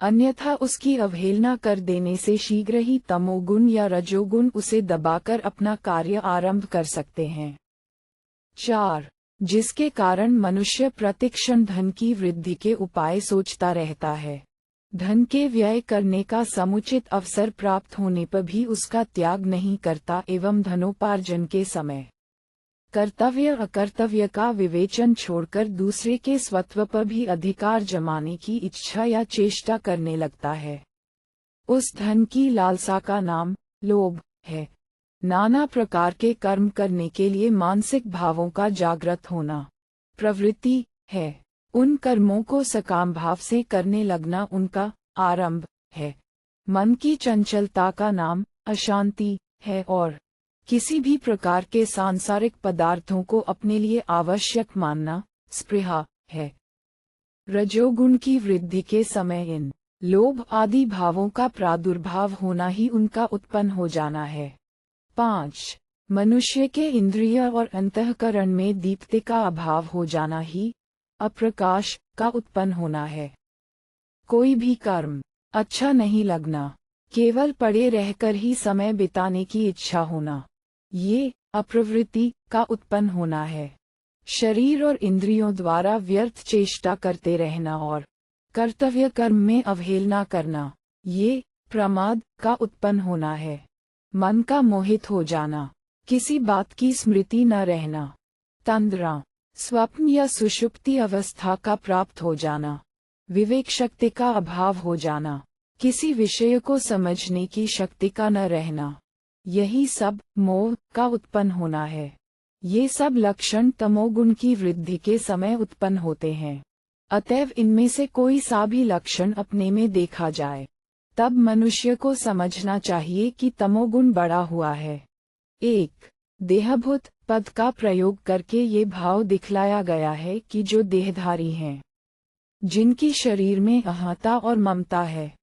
अन्यथा उसकी अवहेलना कर देने से शीघ्र ही तमोगुण या रजोगुण उसे दबाकर अपना कार्य आरंभ कर सकते हैं। 4. जिसके कारण मनुष्य प्रतिक्षण धन की वृद्धि के उपाय सोचता रहता है। धन के व्यय करने का समुचित अवसर प्राप्त होने पर भी उसका त्याग नहीं करता एवं धनोपार्जन के समय कर्तव्य अकर्तव्य का विवेचन छोड़कर दूसरे के स्वत्व पर भी अधिकार जमाने की इच्छा या चेष्टा करने लगता है। उस धन की लालसा का नाम लोभ है। नाना प्रकार के कर्म करने के लिए मानसिक भावों का जागृत होना प्रवृत्ति है। उन कर्मों को सकाम भाव से करने लगना उनका आरंभ है। मन की चंचलता का नाम अशांति है और किसी भी प्रकार के सांसारिक पदार्थों को अपने लिए आवश्यक मानना स्पृहा है। रजोगुण की वृद्धि के समय इन लोभ आदि भावों का प्रादुर्भाव होना ही उनका उत्पन्न हो जाना है। 5. मनुष्य के इंद्रिय और अंतःकरण में दीप्ति का अभाव हो जाना ही अप्रकाश का उत्पन्न होना है। कोई भी कर्म अच्छा नहीं लगना, केवल पड़े रहकर ही समय बिताने की इच्छा होना, ये अप्रवृत्ति का उत्पन्न होना है। शरीर और इंद्रियों द्वारा व्यर्थ चेष्टा करते रहना और कर्तव्य कर्म में अवहेलना करना, ये प्रमाद का उत्पन्न होना है। मन का मोहित हो जाना, किसी बात की स्मृति न रहना, तंद्रा, स्वप्न या सुषुप्ति अवस्था का प्राप्त हो जाना, विवेक शक्ति का अभाव हो जाना, किसी विषय को समझने की शक्ति का न रहना, यही सब मोह का उत्पन्न होना है। ये सब लक्षण तमोगुण की वृद्धि के समय उत्पन्न होते हैं। अतएव इनमें से कोई सा भी लक्षण अपने में देखा जाए तब मनुष्य को समझना चाहिए कि तमोगुण बढ़ा हुआ है। 1. देहभूत पद का प्रयोग करके ये भाव दिखलाया गया है कि जो देहधारी हैं, जिनकी शरीर में अहंता और ममता है,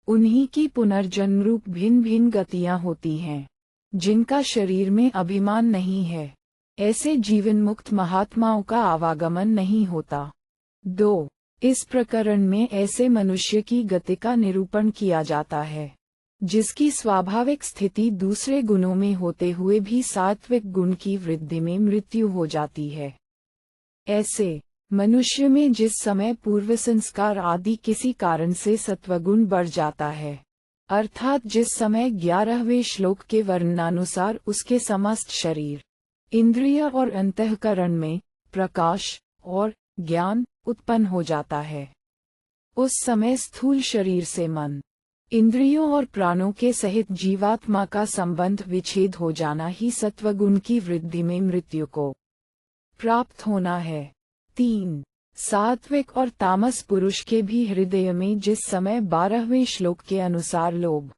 उन्हीं की पुनर्जन्म रूप भिन्न भिन्न गतियां होती हैं। जिनका शरीर में अभिमान नहीं है, ऐसे जीवन मुक्त महात्माओं का आवागमन नहीं होता। 2. इस प्रकरण में ऐसे मनुष्य की गति का निरूपण किया जाता है जिसकी स्वाभाविक स्थिति दूसरे गुणों में होते हुए भी सात्विक गुण की वृद्धि में मृत्यु हो जाती है। ऐसे मनुष्य में जिस समय पूर्व संस्कार आदि किसी कारण से सत्वगुण बढ़ जाता है, अर्थात जिस समय 11वें श्लोक के वर्णनानुसार उसके समस्त शरीर इंद्रिय और अंतःकरण में प्रकाश और ज्ञान उत्पन्न हो जाता है। उस समय स्थूल शरीर से मन, इंद्रियों और प्राणों के सहित जीवात्मा का संबंध विच्छेद हो जाना ही सत्वगुण की वृद्धि में मृत्यु को प्राप्त होना है। 3. सात्विक और तामस पुरुष के भी हृदय में जिस समय 12वें श्लोक के अनुसार लोभ,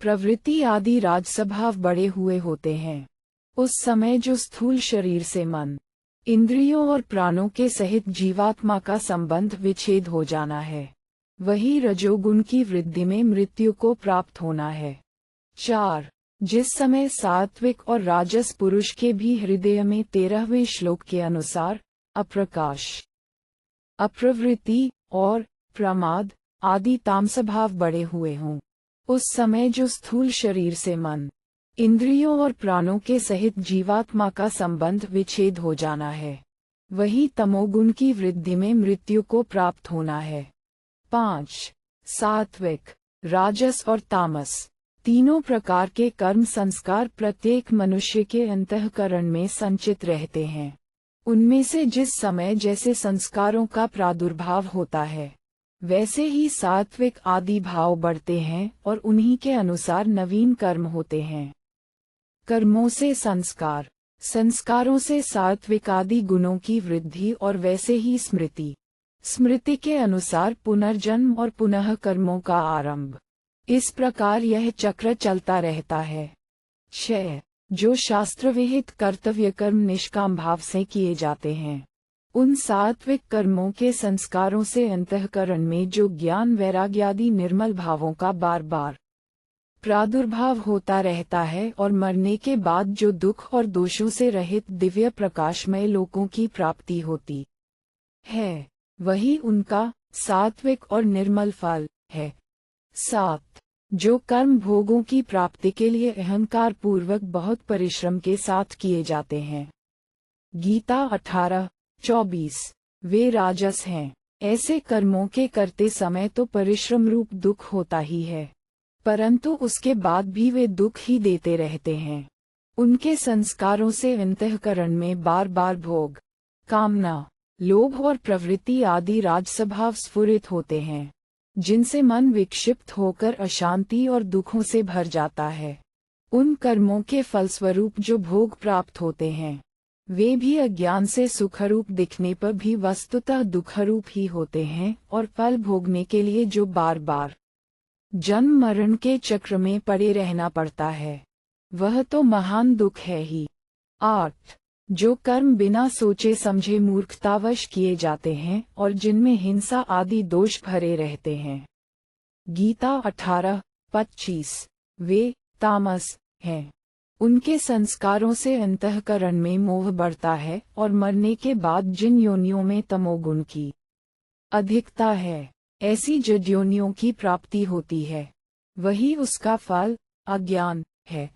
प्रवृत्ति आदि राजस्वभाव बढ़े हुए होते हैं, उस समय जो स्थूल शरीर से मन, इंद्रियों और प्राणों के सहित जीवात्मा का संबंध विच्छेद हो जाना है, वही रजोगुण की वृद्धि में मृत्यु को प्राप्त होना है। 4. जिस समय सात्विक और राजस पुरुष के भी हृदय में 13वें श्लोक के अनुसार अप्रकाश, अप्रवृत्ति और प्रमाद आदि तामसभाव बढ़े हुए हों, उस समय जो स्थूल शरीर से मन, इंद्रियों और प्राणों के सहित जीवात्मा का संबंध विच्छेद हो जाना है, वही तमोगुण की वृद्धि में मृत्यु को प्राप्त होना है। 5. सात्विक, राजस और तामस तीनों प्रकार के कर्म संस्कार प्रत्येक मनुष्य के अंतःकरण में संचित रहते हैं। उनमें से जिस समय जैसे संस्कारों का प्रादुर्भाव होता है, वैसे ही सात्विक आदि भाव बढ़ते हैं और उन्हीं के अनुसार नवीन कर्म होते हैं। कर्मों से संस्कार, संस्कारों से सात्विक आदि गुणों की वृद्धि और वैसे ही स्मृति, स्मृति के अनुसार पुनर्जन्म और पुनः कर्मों का आरंभ। इस प्रकार यह चक्र चलता रहता है। 6. जो शास्त्र विहित कर्तव्य कर्म निष्काम भाव से किए जाते हैं, उन सात्विक कर्मों के संस्कारों से अंतःकरण में जो ज्ञान वैराग्य आदि निर्मल भावों का बार बार प्रादुर्भाव होता रहता है और मरने के बाद जो दुख और दोषों से रहित दिव्य प्रकाशमय लोकों की प्राप्ति होती है, वही उनका सात्विक और निर्मल फल है। 7. जो कर्म भोगों की प्राप्ति के लिए अहंकार पूर्वक बहुत परिश्रम के साथ किए जाते हैं, गीता 18:24, वे राजस हैं। ऐसे कर्मों के करते समय तो परिश्रम रूप दुख होता ही है, परंतु उसके बाद भी वे दुख ही देते रहते हैं। उनके संस्कारों से अंतःकरण में बार बार भोग, कामना, लोभ और प्रवृत्ति आदि राजस्वभाव स्फुरित होते हैं, जिनसे मन विक्षिप्त होकर अशांति और दुखों से भर जाता है। उन कर्मों के फलस्वरूप जो भोग प्राप्त होते हैं, वे भी अज्ञान से सुखरूप दिखने पर भी वस्तुतः दुखरूप ही होते हैं और फल भोगने के लिए जो बार बार जन्म मरण के चक्र में पड़े रहना पड़ता है, वह तो महान दुख है ही। 8. जो कर्म बिना सोचे समझे मूर्खतावश किए जाते हैं और जिनमें हिंसा आदि दोष भरे रहते हैं, गीता 18:25, वे तामस हैं। उनके संस्कारों से अंतःकरण में मोह बढ़ता है और मरने के बाद जिन योनियों में तमोगुण की अधिकता है, ऐसी जडयोनियों की प्राप्ति होती है, वही उसका फल अज्ञान है।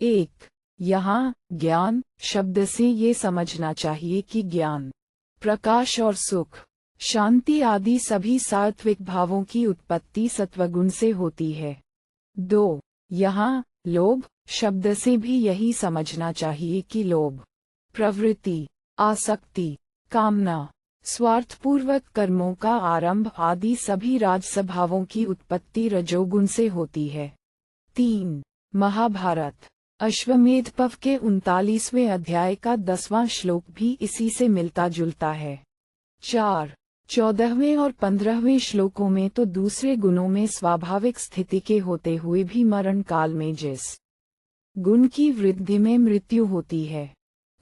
1. यहाँ ज्ञान शब्द से ये समझना चाहिए कि ज्ञान, प्रकाश और सुख, शांति आदि सभी सात्विक भावों की उत्पत्ति सत्वगुण से होती है। 2. यहाँ लोभ शब्द से भी यही समझना चाहिए कि लोभ, प्रवृत्ति, आसक्ति, कामना, स्वार्थपूर्वक कर्मों का आरंभ आदि सभी राजस्वभावों की उत्पत्ति रजोगुण से होती है। 3. महाभारत अश्वमेध पर्व के 39वें अध्याय का 10वां श्लोक भी इसी से मिलता जुलता है। 4. 14वें और 15वें श्लोकों में तो दूसरे गुणों में स्वाभाविक स्थिति के होते हुए भी मरण काल में जिस गुण की वृद्धि में मृत्यु होती है,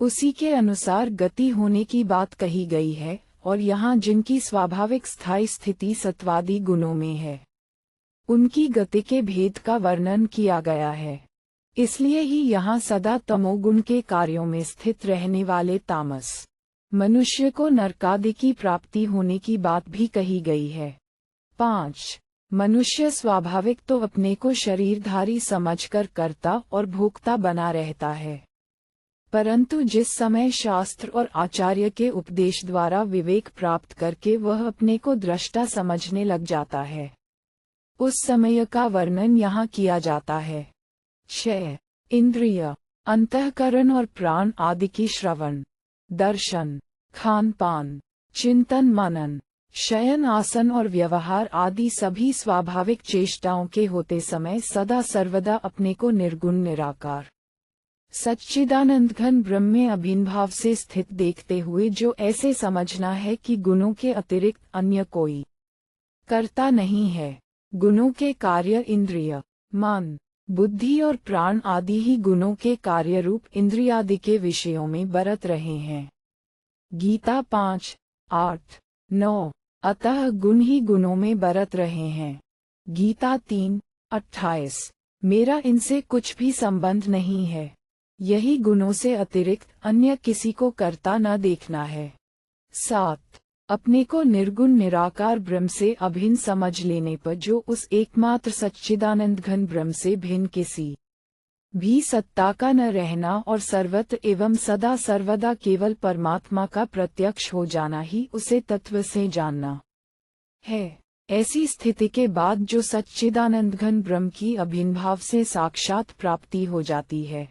उसी के अनुसार गति होने की बात कही गई है, और यहाँ जिनकी स्वाभाविक स्थायी स्थिति सत्वादी गुणों में है, उनकी गति के भेद का वर्णन किया गया है। इसलिए ही यहाँ सदा तमोगुण के कार्यों में स्थित रहने वाले तामस मनुष्य को नरकादि की प्राप्ति होने की बात भी कही गई है। 5. मनुष्य स्वाभाविक तो अपने को शरीरधारी समझकर कर्ता और भोक्ता बना रहता है, परंतु जिस समय शास्त्र और आचार्य के उपदेश द्वारा विवेक प्राप्त करके वह अपने को दृष्टा समझने लग जाता है, उस समय का वर्णन यहाँ किया जाता है। 6. इंद्रिय, अंतःकरण और प्राण आदि की श्रवण, दर्शन, खान पान, चिंतन मनन, शयन आसन और व्यवहार आदि सभी स्वाभाविक चेष्टाओं के होते समय सदा सर्वदा अपने को निर्गुण निराकार सच्चिदानंद घन ब्रह्म में अभिन्न भाव से स्थित देखते हुए जो ऐसे समझना है कि गुणों के अतिरिक्त अन्य कोई कर्ता नहीं है। गुणों के कार्य इंद्रिय, मन, बुद्धि और प्राण आदि ही गुणों के कार्य रूप इंद्रियादि के विषयों में बरत रहे हैं। गीता 5:8-9। अतः गुण ही गुणों में बरत रहे हैं। गीता 3:28। मेरा इनसे कुछ भी संबंध नहीं है। यही गुणों से अतिरिक्त अन्य किसी को करता न देखना है। 7। अपने को निर्गुण निराकार ब्रह्म से अभिन्न समझ लेने पर जो उस एकमात्र सच्चिदानंद घन ब्रह्म से भिन्न किसी भी सत्ता का न रहना और सर्वत्र एवं सदा सर्वदा केवल परमात्मा का प्रत्यक्ष हो जाना ही उसे तत्व से जानना है। ऐसी स्थिति के बाद जो सच्चिदानंद घन ब्रह्म की अभिन्न भाव से साक्षात प्राप्ति हो जाती है,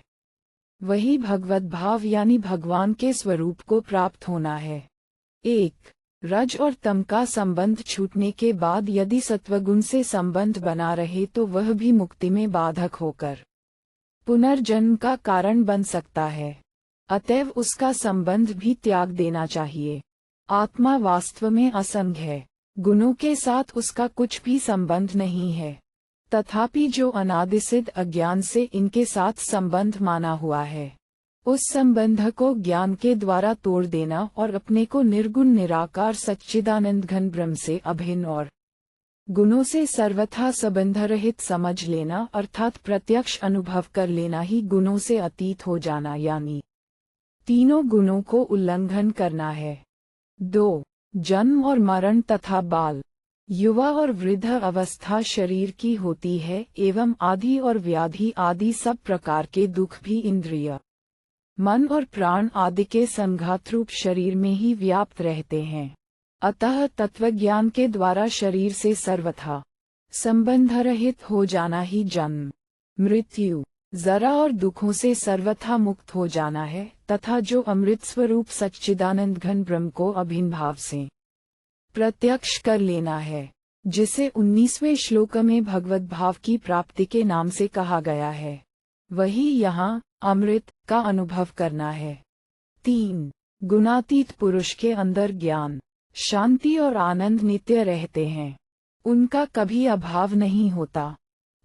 वही भगवत भाव यानी भगवान के स्वरूप को प्राप्त होना है। 1। रज और तम का संबंध छूटने के बाद यदि सत्वगुण से संबंध बना रहे तो वह भी मुक्ति में बाधक होकर पुनर्जन्म का कारण बन सकता है। अतएव उसका संबंध भी त्याग देना चाहिए। आत्मा वास्तव में असंग है, गुणों के साथ उसका कुछ भी संबंध नहीं है। तथापि जो अनादिसिद्ध अज्ञान से इनके साथ संबंध माना हुआ है, उस संबंध को ज्ञान के द्वारा तोड़ देना और अपने को निर्गुण निराकार सच्चिदानंद घन ब्रह्म से अभिन्न और गुणों से सर्वथा संबंध रहित समझ लेना अर्थात प्रत्यक्ष अनुभव कर लेना ही गुणों से अतीत हो जाना यानी तीनों गुणों को उल्लंघन करना है। 2। जन्म और मरण तथा बाल, युवा और वृद्ध अवस्था शरीर की होती है एवं आदि और व्याधि आदि सब प्रकार के दुख भी इंद्रिय, मन और प्राण आदि के संघात रूप शरीर में ही व्याप्त रहते हैं। अतः तत्वज्ञान के द्वारा शरीर से सर्वथा संबंध रहित हो जाना ही जन्म, मृत्यु, जरा और दुखों से सर्वथा मुक्त हो जाना है तथा जो अमृत स्वरूप सच्चिदानंद घन ब्रह्म को अभिन्न भाव से प्रत्यक्ष कर लेना है, जिसे 19वें श्लोक में भगवत भाव की प्राप्ति के नाम से कहा गया है, वही यहाँ अमृत का अनुभव करना है। 3। गुणातीत पुरुष के अंदर ज्ञान, शांति और आनंद नित्य रहते हैं, उनका कभी अभाव नहीं होता।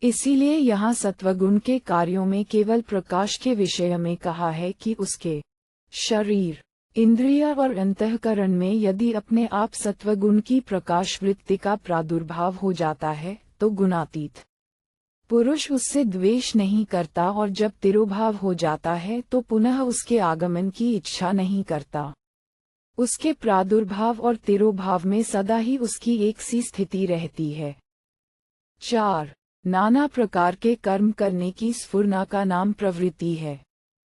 इसीलिए यहाँ सत्वगुण के कार्यों में केवल प्रकाश के विषय में कहा है कि उसके शरीर, इंद्रिय और अंतःकरण में यदि अपने आप सत्वगुण की प्रकाश वृत्ति का प्रादुर्भाव हो जाता है तो गुणातीत पुरुष उससे द्वेष नहीं करता और जब तिरोभाव हो जाता है तो पुनः उसके आगमन की इच्छा नहीं करता। उसके प्रादुर्भाव और तिरोभाव में सदा ही उसकी एक सी स्थिति रहती है। 4। नाना प्रकार के कर्म करने की स्फुरना का नाम प्रवृत्ति है।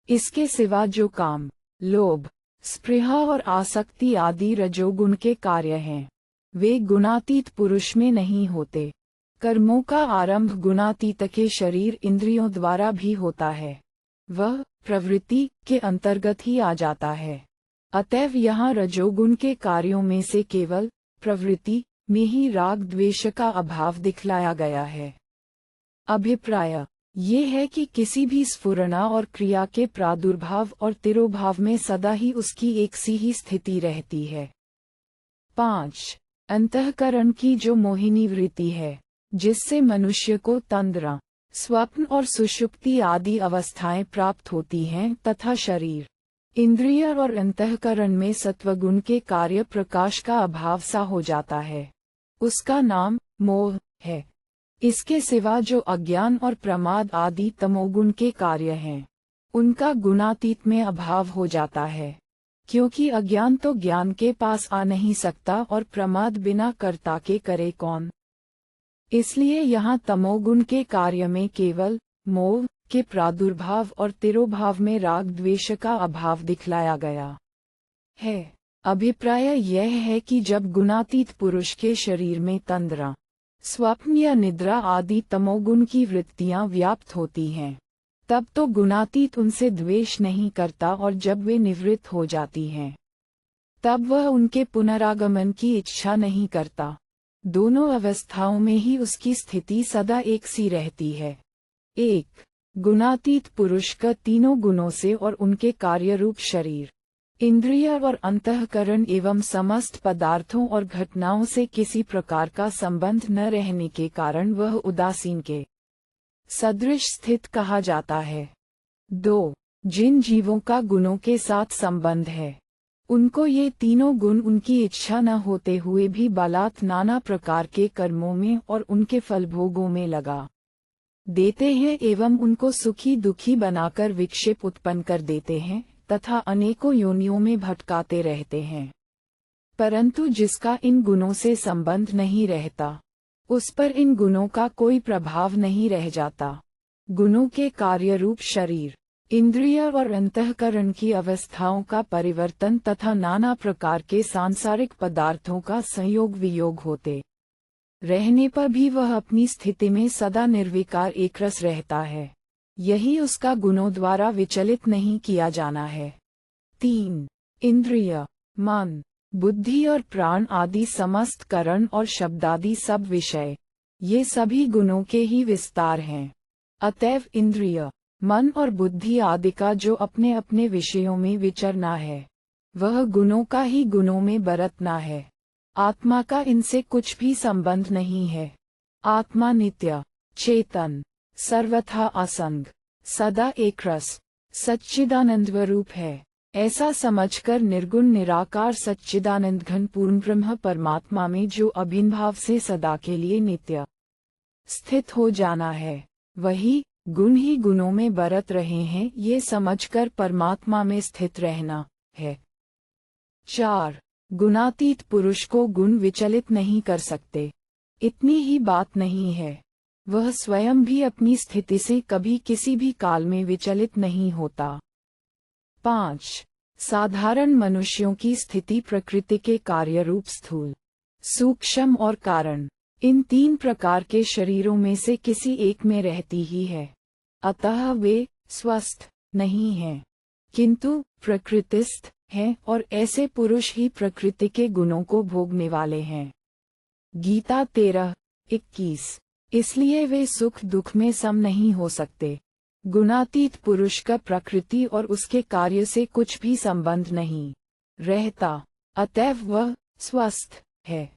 इसके सिवा जो काम, लोभ, स्पृहा और आसक्ति आदि रजोगुण के कार्य हैं, वे गुणातीत पुरुष में नहीं होते। कर्मों का आरंभ गुणातीत के शरीर इंद्रियों द्वारा भी होता है, वह प्रवृत्ति के अंतर्गत ही आ जाता है। अतएव यहाँ रजोगुण के कार्यों में से केवल प्रवृत्ति में ही राग द्वेष का अभाव दिखलाया गया है। अभिप्राय ये है कि किसी भी स्फुरना और क्रिया के प्रादुर्भाव और तिरोभाव में सदा ही उसकी एक सी ही स्थिति रहती है। 5। अंतःकरण की जो मोहिनी वृत्ति है, जिससे मनुष्य को तंद्रा, स्वप्न और सुषुप्ति आदि अवस्थाएं प्राप्त होती हैं तथा शरीर, इंद्रिय और अंतःकरण में सत्वगुण के कार्य प्रकाश का अभाव सा हो जाता है, उसका नाम मोह है। इसके सिवा जो अज्ञान और प्रमाद आदि तमोगुण के कार्य हैं, उनका गुणातीत में अभाव हो जाता है, क्योंकि अज्ञान तो ज्ञान के पास आ नहीं सकता और प्रमाद बिना कर्ता के करे कौन। इसलिए यहाँ तमोगुण के कार्य में केवल मोह के प्रादुर्भाव और तिरोभाव में राग द्वेष का अभाव दिखलाया गया है। अभिप्राय यह है कि जब गुणातीत पुरुष के शरीर में तंद्रा, स्वप्न या निद्रा आदि तमोगुण की वृत्तियां व्याप्त होती हैं, तब तो गुणातीत उनसे द्वेष नहीं करता, और जब वे निवृत्त हो जाती हैं तब वह उनके पुनरागमन की इच्छा नहीं करता। दोनों अवस्थाओं में ही उसकी स्थिति सदा एक सी रहती है। एक गुणातीत पुरुष का तीनों गुणों से और उनके कार्यरूप शरीर, इंद्रिय और अंतःकरण एवं समस्त पदार्थों और घटनाओं से किसी प्रकार का संबंध न रहने के कारण वह उदासीन के सदृश स्थित कहा जाता है। 2 जिन जीवों का गुणों के साथ संबंध है, उनको ये तीनों गुण उनकी इच्छा न होते हुए भी बलात् नाना प्रकार के कर्मों में और उनके फलभोगों में लगा देते हैं एवं उनको सुखी दुखी बनाकर विक्षेप उत्पन्न कर देते हैं तथा अनेकों योनियों में भटकाते रहते हैं। परंतु जिसका इन गुणों से संबंध नहीं रहता, उस पर इन गुणों का कोई प्रभाव नहीं रह जाता। गुणों के कार्यरूप शरीर, इंद्रिय और अंतःकरण की अवस्थाओं का परिवर्तन तथा नाना प्रकार के सांसारिक पदार्थों का संयोग वियोग होते रहने पर भी वह अपनी स्थिति में सदा निर्विकार एकरस रहता है। यही उसका गुणों द्वारा विचलित नहीं किया जाना है। 3 इंद्रिय, मन, बुद्धि और प्राण आदि समस्त करण और शब्दादि सब विषय, ये सभी गुणों के ही विस्तार हैं। अतएव इंद्रिय, मन और बुद्धि आदि का जो अपने अपने विषयों में विचरना है, वह गुणों का ही गुणों में बरतना है। आत्मा का इनसे कुछ भी संबंध नहीं है। आत्मा नित्य, चेतन, सर्वथा असंग, सदा एकरस, सच्चिदानंदस्वरूप है। ऐसा समझकर निर्गुण निराकार सच्चिदानंद घन पूर्ण ब्रह्म परमात्मा में जो अभिन्न भाव से सदा के लिए नित्य स्थित हो जाना है, वही गुण ही गुणों में बरत रहे हैं, ये समझकर परमात्मा में स्थित रहना है। 4 गुणातीत पुरुष को गुण विचलित नहीं कर सकते, इतनी ही बात नहीं है, वह स्वयं भी अपनी स्थिति से कभी किसी भी काल में विचलित नहीं होता। 5 साधारण मनुष्यों की स्थिति प्रकृति के कार्यरूप स्थूल, सूक्ष्म और कारण, इन 3 प्रकार के शरीरों में से किसी एक में रहती ही है। अतः वे स्वस्थ नहीं हैं, किंतु प्रकृतिस्थ हैं, और ऐसे पुरुष ही प्रकृति के गुणों को भोगने वाले हैं। गीता 13:21। इसलिए वे सुख दुख में सम नहीं हो सकते। गुणातीत पुरुष का प्रकृति और उसके कार्य से कुछ भी संबंध नहीं रहता, अतएव वह स्वस्थ है,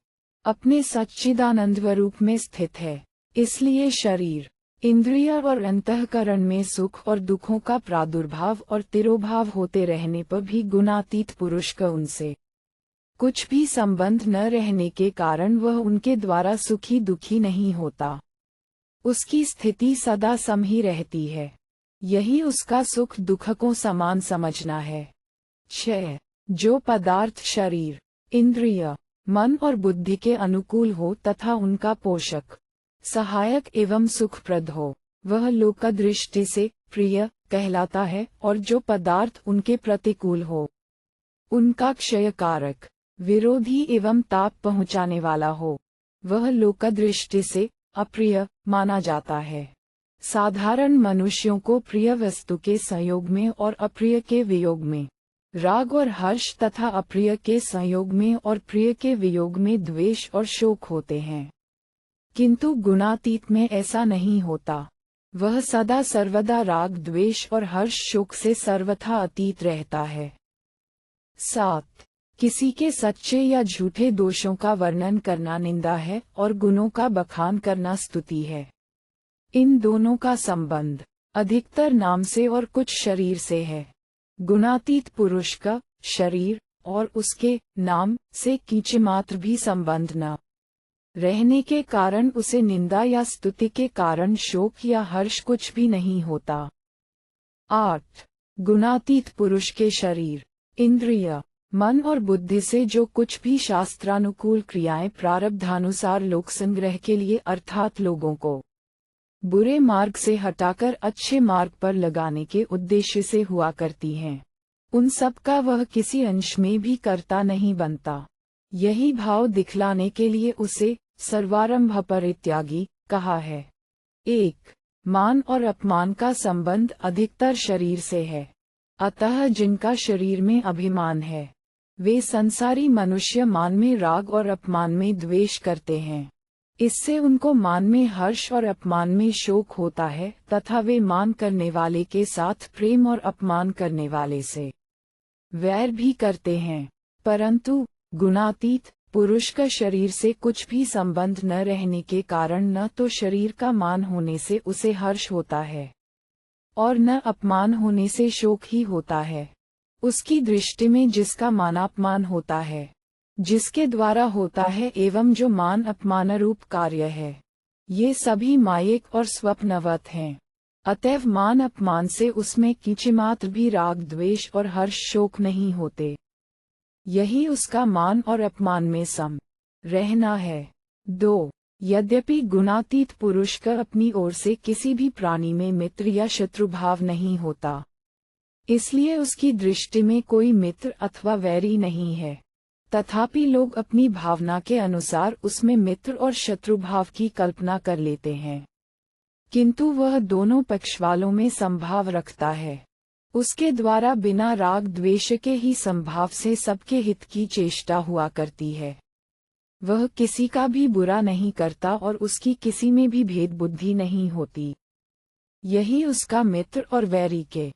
अपने सच्चिदानंद रूप में स्थित है। इसलिए शरीर, इंद्रिय और अंतःकरण में सुख और दुखों का प्रादुर्भाव और तिरोभाव होते रहने पर भी गुणातीत पुरुष का उनसे कुछ भी संबंध न रहने के कारण वह उनके द्वारा सुखी दुखी नहीं होता। उसकी स्थिति सदा सम ही रहती है। यही उसका सुख दुख को समान समझना है। 6 जो पदार्थ शरीर, इंद्रिय, मन और बुद्धि के अनुकूल हो तथा उनका पोषक, सहायक एवं सुखप्रद हो, वह लोक दृष्टि से प्रिय कहलाता है, और जो पदार्थ उनके प्रतिकूल हो, उनका क्षयकारक, विरोधी एवं ताप पहुँचाने वाला हो, वह लोक दृष्टि से अप्रिय माना जाता है। साधारण मनुष्यों को प्रिय वस्तु के संयोग में और अप्रिय के वियोग में राग और हर्ष तथा अप्रिय के संयोग में और प्रिय के वियोग में द्वेष और शोक होते हैं, किंतु गुणातीत में ऐसा नहीं होता। वह सदा सर्वदा राग द्वेष और हर्ष शोक से सर्वथा अतीत रहता है। 7 किसी के सच्चे या झूठे दोषों का वर्णन करना निंदा है और गुणों का बखान करना स्तुति है। इन दोनों का संबंध अधिकतर नाम से और कुछ शरीर से है। गुणातीत पुरुष का शरीर और उसके नाम से किंचिमात्र भी संबंध न रहने के कारण उसे निंदा या स्तुति के कारण शोक या हर्ष कुछ भी नहीं होता। 8 गुणातीत पुरुष के शरीर, इंद्रिय, मन और बुद्धि से जो कुछ भी शास्त्रानुकूल क्रियाएं प्रारब्धानुसार लोक संग्रह के लिए अर्थात लोगों को बुरे मार्ग से हटाकर अच्छे मार्ग पर लगाने के उद्देश्य से हुआ करती हैं, उन सब का वह किसी अंश में भी कर्ता नहीं बनता। यही भाव दिखलाने के लिए उसे सर्वारंभ परित्यागी कहा है। 1 मान और अपमान का संबंध अधिकतर शरीर से है। अतः जिनका शरीर में अभिमान है, वे संसारी मनुष्य मान में राग और अपमान में द्वेष करते हैं। इससे उनको मान में हर्ष और अपमान में शोक होता है तथा वे मान करने वाले के साथ प्रेम और अपमान करने वाले से वैर भी करते हैं। परंतु गुणातीत पुरुष का शरीर से कुछ भी संबंध न रहने के कारण न तो शरीर का मान होने से उसे हर्ष होता है और न अपमान होने से शोक ही होता है। उसकी दृष्टि में जिसका मानापमान होता है, जिसके द्वारा होता है एवं जो मान अपमान रूप कार्य है, ये सभी मायिक और स्वप्नवत हैं। अतएव मान अपमान से उसमें किंचिमात्र भी राग द्वेष और हर्ष शोक नहीं होते। यही उसका मान और अपमान में सम रहना है। 2. यद्यपि गुणातीत पुरुष का अपनी ओर से किसी भी प्राणी में मित्र या शत्रु भाव नहीं होता, इसलिए उसकी दृष्टि में कोई मित्र अथवा वैरी नहीं है, तथापि लोग अपनी भावना के अनुसार उसमें मित्र और शत्रु भाव की कल्पना कर लेते हैं, किंतु वह दोनों पक्ष वालों में संभाव रखता है। उसके द्वारा बिना राग द्वेष के ही संभाव से सबके हित की चेष्टा हुआ करती है। वह किसी का भी बुरा नहीं करता और उसकी किसी में भी भेद बुद्धि नहीं होती। यही उसका मित्र और वैरी के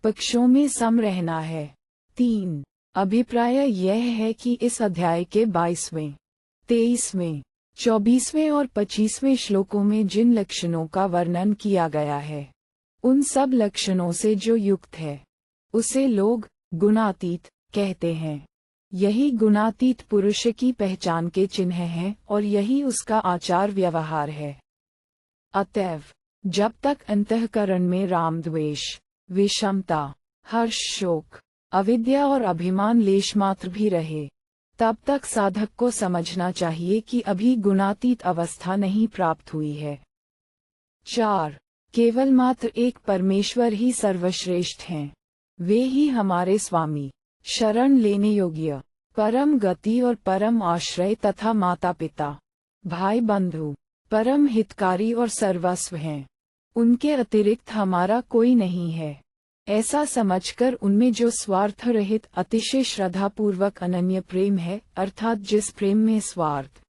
पक्षों में सम रहना है। 3. अभिप्राय यह है कि इस अध्याय के 22वें, 23वें, 24वें और 25वें श्लोकों में जिन लक्षणों का वर्णन किया गया है, उन सब लक्षणों से जो युक्त है, उसे लोग गुणातीत कहते हैं। यही गुणातीत पुरुष की पहचान के चिन्ह हैं और यही उसका आचार व्यवहार है। अतएव जब तक अंतःकरण में राम द्वेष, विषमता, हर्ष शोक, अविद्या और अभिमान लेशमात्र भी रहे, तब तक साधक को समझना चाहिए कि अभी गुणातीत अवस्था नहीं प्राप्त हुई है। 4. केवल मात्र एक परमेश्वर ही सर्वश्रेष्ठ हैं। वे ही हमारे स्वामी, शरण लेने योग्य, परम गति और परम आश्रय तथा माता पिता, भाई बंधु, परम हितकारी और सर्वस्व हैं। उनके अतिरिक्त हमारा कोई नहीं है। ऐसा समझकर उनमें जो स्वार्थ रहित अतिशय श्रद्धापूर्वक अनन्य प्रेम है, अर्थात जिस प्रेम में स्वार्थ,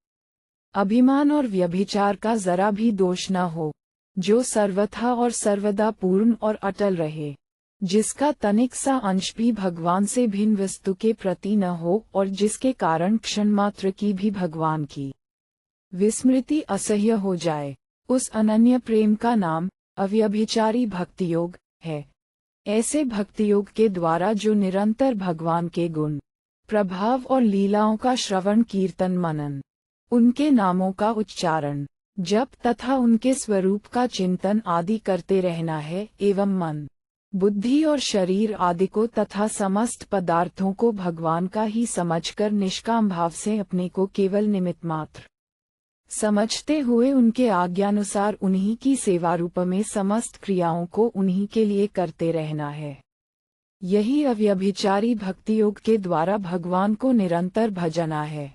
अभिमान और व्यभिचार का जरा भी दोष न हो, जो सर्वथा और सर्वदा पूर्ण और अटल रहे, जिसका तनिक सा अंश भी भगवान से भिन्न वस्तु के प्रति न हो और जिसके कारण क्षण मात्र की भी भगवान की विस्मृति असह्य हो जाए, उस अनन्य प्रेम का नाम अव्यभिचारी भक्तियोग है। ऐसे भक्तियोग के द्वारा जो निरंतर भगवान के गुण, प्रभाव और लीलाओं का श्रवण कीर्तन मनन, उनके नामों का उच्चारण, जप तथा उनके स्वरूप का चिंतन आदि करते रहना है, एवं मन, बुद्धि और शरीर आदि को तथा समस्त पदार्थों को भगवान का ही समझकर निष्काम भाव से अपने को केवल निमित्त मात्र समझते हुए उनके आज्ञानुसार उन्हीं की सेवा रूप में समस्त क्रियाओं को उन्हीं के लिए करते रहना है। यही अव्यभिचारी भक्ति योग के द्वारा भगवान को निरंतर भजना है।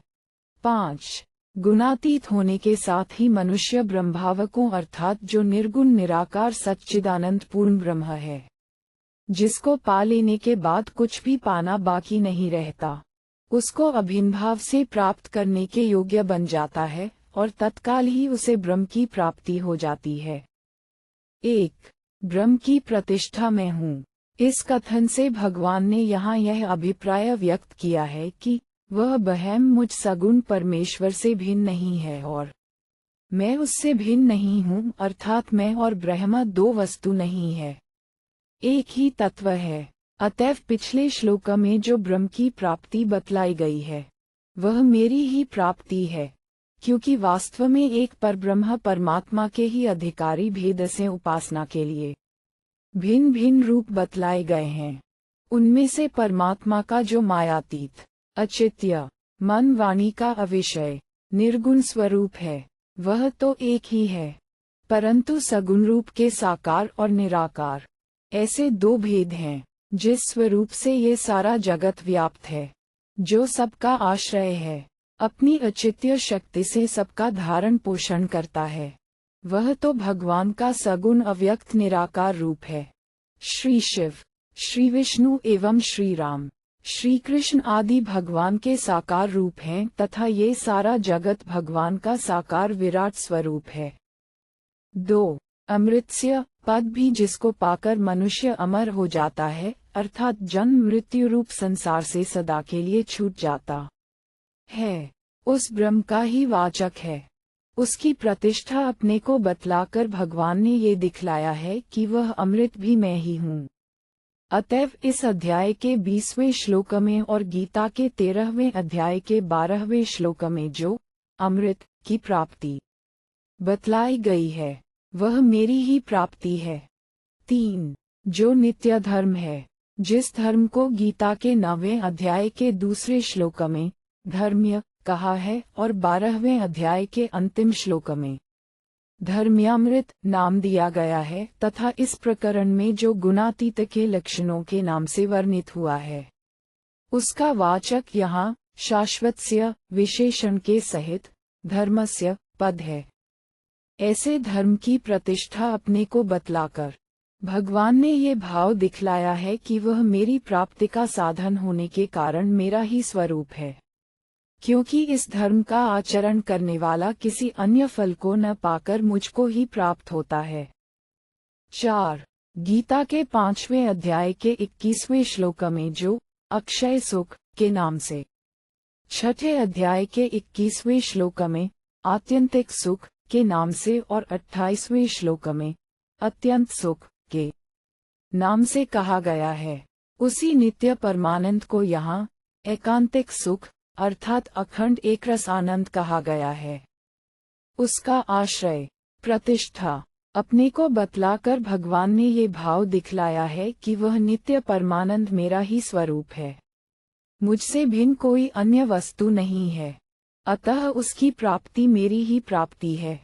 5. गुणातीत होने के साथ ही मनुष्य ब्रह्मभावकों अर्थात जो निर्गुण निराकार सच्चिदानंद पूर्ण ब्रह्म है, जिसको पा लेने के बाद कुछ भी पाना बाकी नहीं रहता, उसको अभिन्न भाव से प्राप्त करने के योग्य बन जाता है और तत्काल ही उसे ब्रह्म की प्राप्ति हो जाती है। 1. ब्रह्म की प्रतिष्ठा में हूँ। इस कथन से भगवान ने यहाँ यह अभिप्राय व्यक्त किया है कि वह बहम मुझ सगुण परमेश्वर से भिन्न नहीं है और मैं उससे भिन्न नहीं हूँ, अर्थात मैं और ब्रह्म दो वस्तु नहीं है, एक ही तत्व है। अतएव पिछले श्लोक में जो ब्रह्म की प्राप्ति बतलाई गई है, वह मेरी ही प्राप्ति है, क्योंकि वास्तव में एक परब्रह्म परमात्मा के ही अधिकारी भेद से उपासना के लिए भिन्न भिन्न रूप बतलाए गए हैं। उनमें से परमात्मा का जो मायातीत, अचित्य, मन वाणी का अविषय, निर्गुण स्वरूप है, वह तो एक ही है, परंतु सगुण रूप के साकार और निराकार, ऐसे दो भेद हैं। जिस स्वरूप से ये सारा जगत व्याप्त है, जो सबका आश्रय है, अपनी अचित्य शक्ति से सबका धारण पोषण करता है, वह तो भगवान का सगुण अव्यक्त निराकार रूप है। श्री शिव, श्री विष्णु एवं श्री राम, श्री कृष्ण आदि भगवान के साकार रूप हैं तथा ये सारा जगत भगवान का साकार विराट स्वरूप है। 2. अमृतस्य पद भी जिसको पाकर मनुष्य अमर हो जाता है, अर्थात जन्म मृत्यु रूप संसार से सदा के लिए छूट जाता है, उस ब्रह्म का ही वाचक है। उसकी प्रतिष्ठा अपने को बतलाकर भगवान ने ये दिखलाया है कि वह अमृत भी मैं ही हूँ। अतएव इस अध्याय के 20वें श्लोक में और गीता के 13वें अध्याय के 12वें श्लोक में जो अमृत की प्राप्ति बतलाई गई है वह मेरी ही प्राप्ति है। 3. जो नित्य धर्म है, जिस धर्म को गीता के 9वें अध्याय के 2 श्लोक में धर्म्य कहा है और 12वें अध्याय के अंतिम श्लोक में धर्म्यामृत नाम दिया गया है तथा इस प्रकरण में जो गुणातीत के लक्षणों के नाम से वर्णित हुआ है उसका वाचक यहाँ शाश्वतस्य विशेषण के सहित धर्मस्य पद है। ऐसे धर्म की प्रतिष्ठा अपने को बतलाकर भगवान ने ये भाव दिखलाया है कि वह मेरी प्राप्ति का साधन होने के कारण मेरा ही स्वरूप है, क्योंकि इस धर्म का आचरण करने वाला किसी अन्य फल को न पाकर मुझको ही प्राप्त होता है। 4. गीता के 5वें अध्याय के 21वें श्लोक में जो अक्षय सुख के नाम से, 6ठे अध्याय के 21वें श्लोक में आत्यंतिक सुख के नाम से और 28वें श्लोक में अत्यंत सुख के नाम से कहा गया है, उसी नित्य परमानंद को यहाँ एकांतिक सुख अर्थात अखंड एक रस आनंद कहा गया है। उसका आश्रय प्रतिष्ठा अपने को बतलाकर भगवान ने ये भाव दिखलाया है कि वह नित्य परमानंद मेरा ही स्वरूप है, मुझसे भिन्न कोई अन्य वस्तु नहीं है, अतः उसकी प्राप्ति मेरी ही प्राप्ति है।